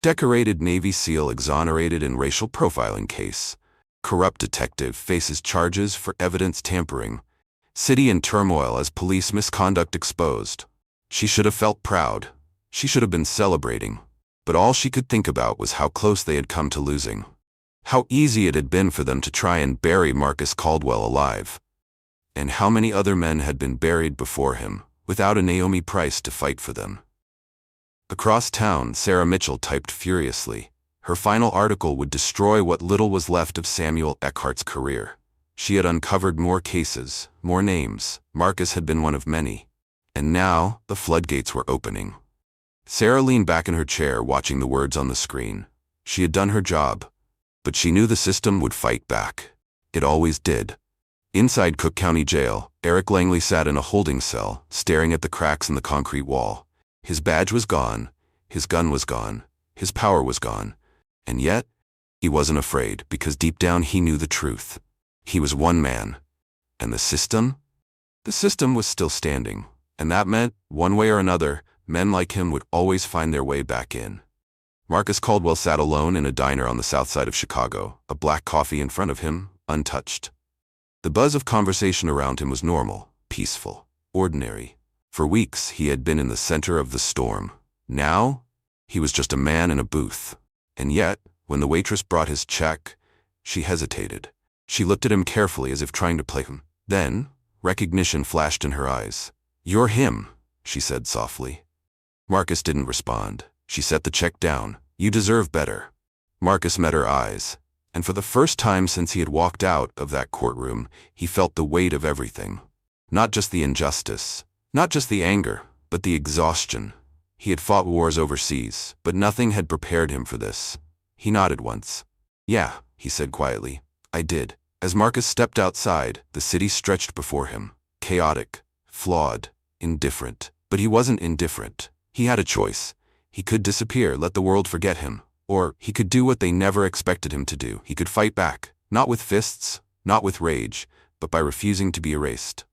Speaker 1: Decorated Navy SEAL exonerated in racial profiling case. Corrupt detective faces charges for evidence tampering. City in turmoil as police misconduct exposed. She should have felt proud. She should have been celebrating. But all she could think about was how close they had come to losing. How easy it had been for them to try and bury Marcus Caldwell alive. And how many other men had been buried before him, without a Naomi Price to fight for them. Across town, Sarah Mitchell typed furiously. Her final article would destroy what little was left of Samuel Eckhart's career. She had uncovered more cases, more names. Marcus had been one of many. And now, the floodgates were opening. Sarah leaned back in her chair, watching the words on the screen. She had done her job. But she knew the system would fight back. It always did. Inside Cook County Jail, Eric Langley sat in a holding cell, staring at the cracks in the concrete wall. His badge was gone. His gun was gone. His power was gone. And yet, he wasn't afraid, because deep down he knew the truth. He was one man. And the system? The system was still standing. And that meant, one way or another, men like him would always find their way back in. Marcus Caldwell sat alone in a diner on the south side of Chicago, a black coffee in front of him, untouched. The buzz of conversation around him was normal, peaceful, ordinary. For weeks he had been in the center of the storm. Now, he was just a man in a booth. And yet, when the waitress brought his check, she hesitated. She looked at him carefully as if trying to play him. Then, recognition flashed in her eyes. "You're him," she said softly. Marcus didn't respond. She set the check down. "You deserve better." Marcus met her eyes. And for the first time since he had walked out of that courtroom, he felt the weight of everything. Not just the injustice, not just the anger, but the exhaustion. He had fought wars overseas, but nothing had prepared him for this. He nodded once. "Yeah," he said quietly, "I did." As Marcus stepped outside, the city stretched before him. Chaotic, flawed, indifferent. But he wasn't indifferent. He had a choice. He could disappear, let the world forget him. Or he could do what they never expected him to do. He could fight back, not with fists, not with rage, but by refusing to be erased.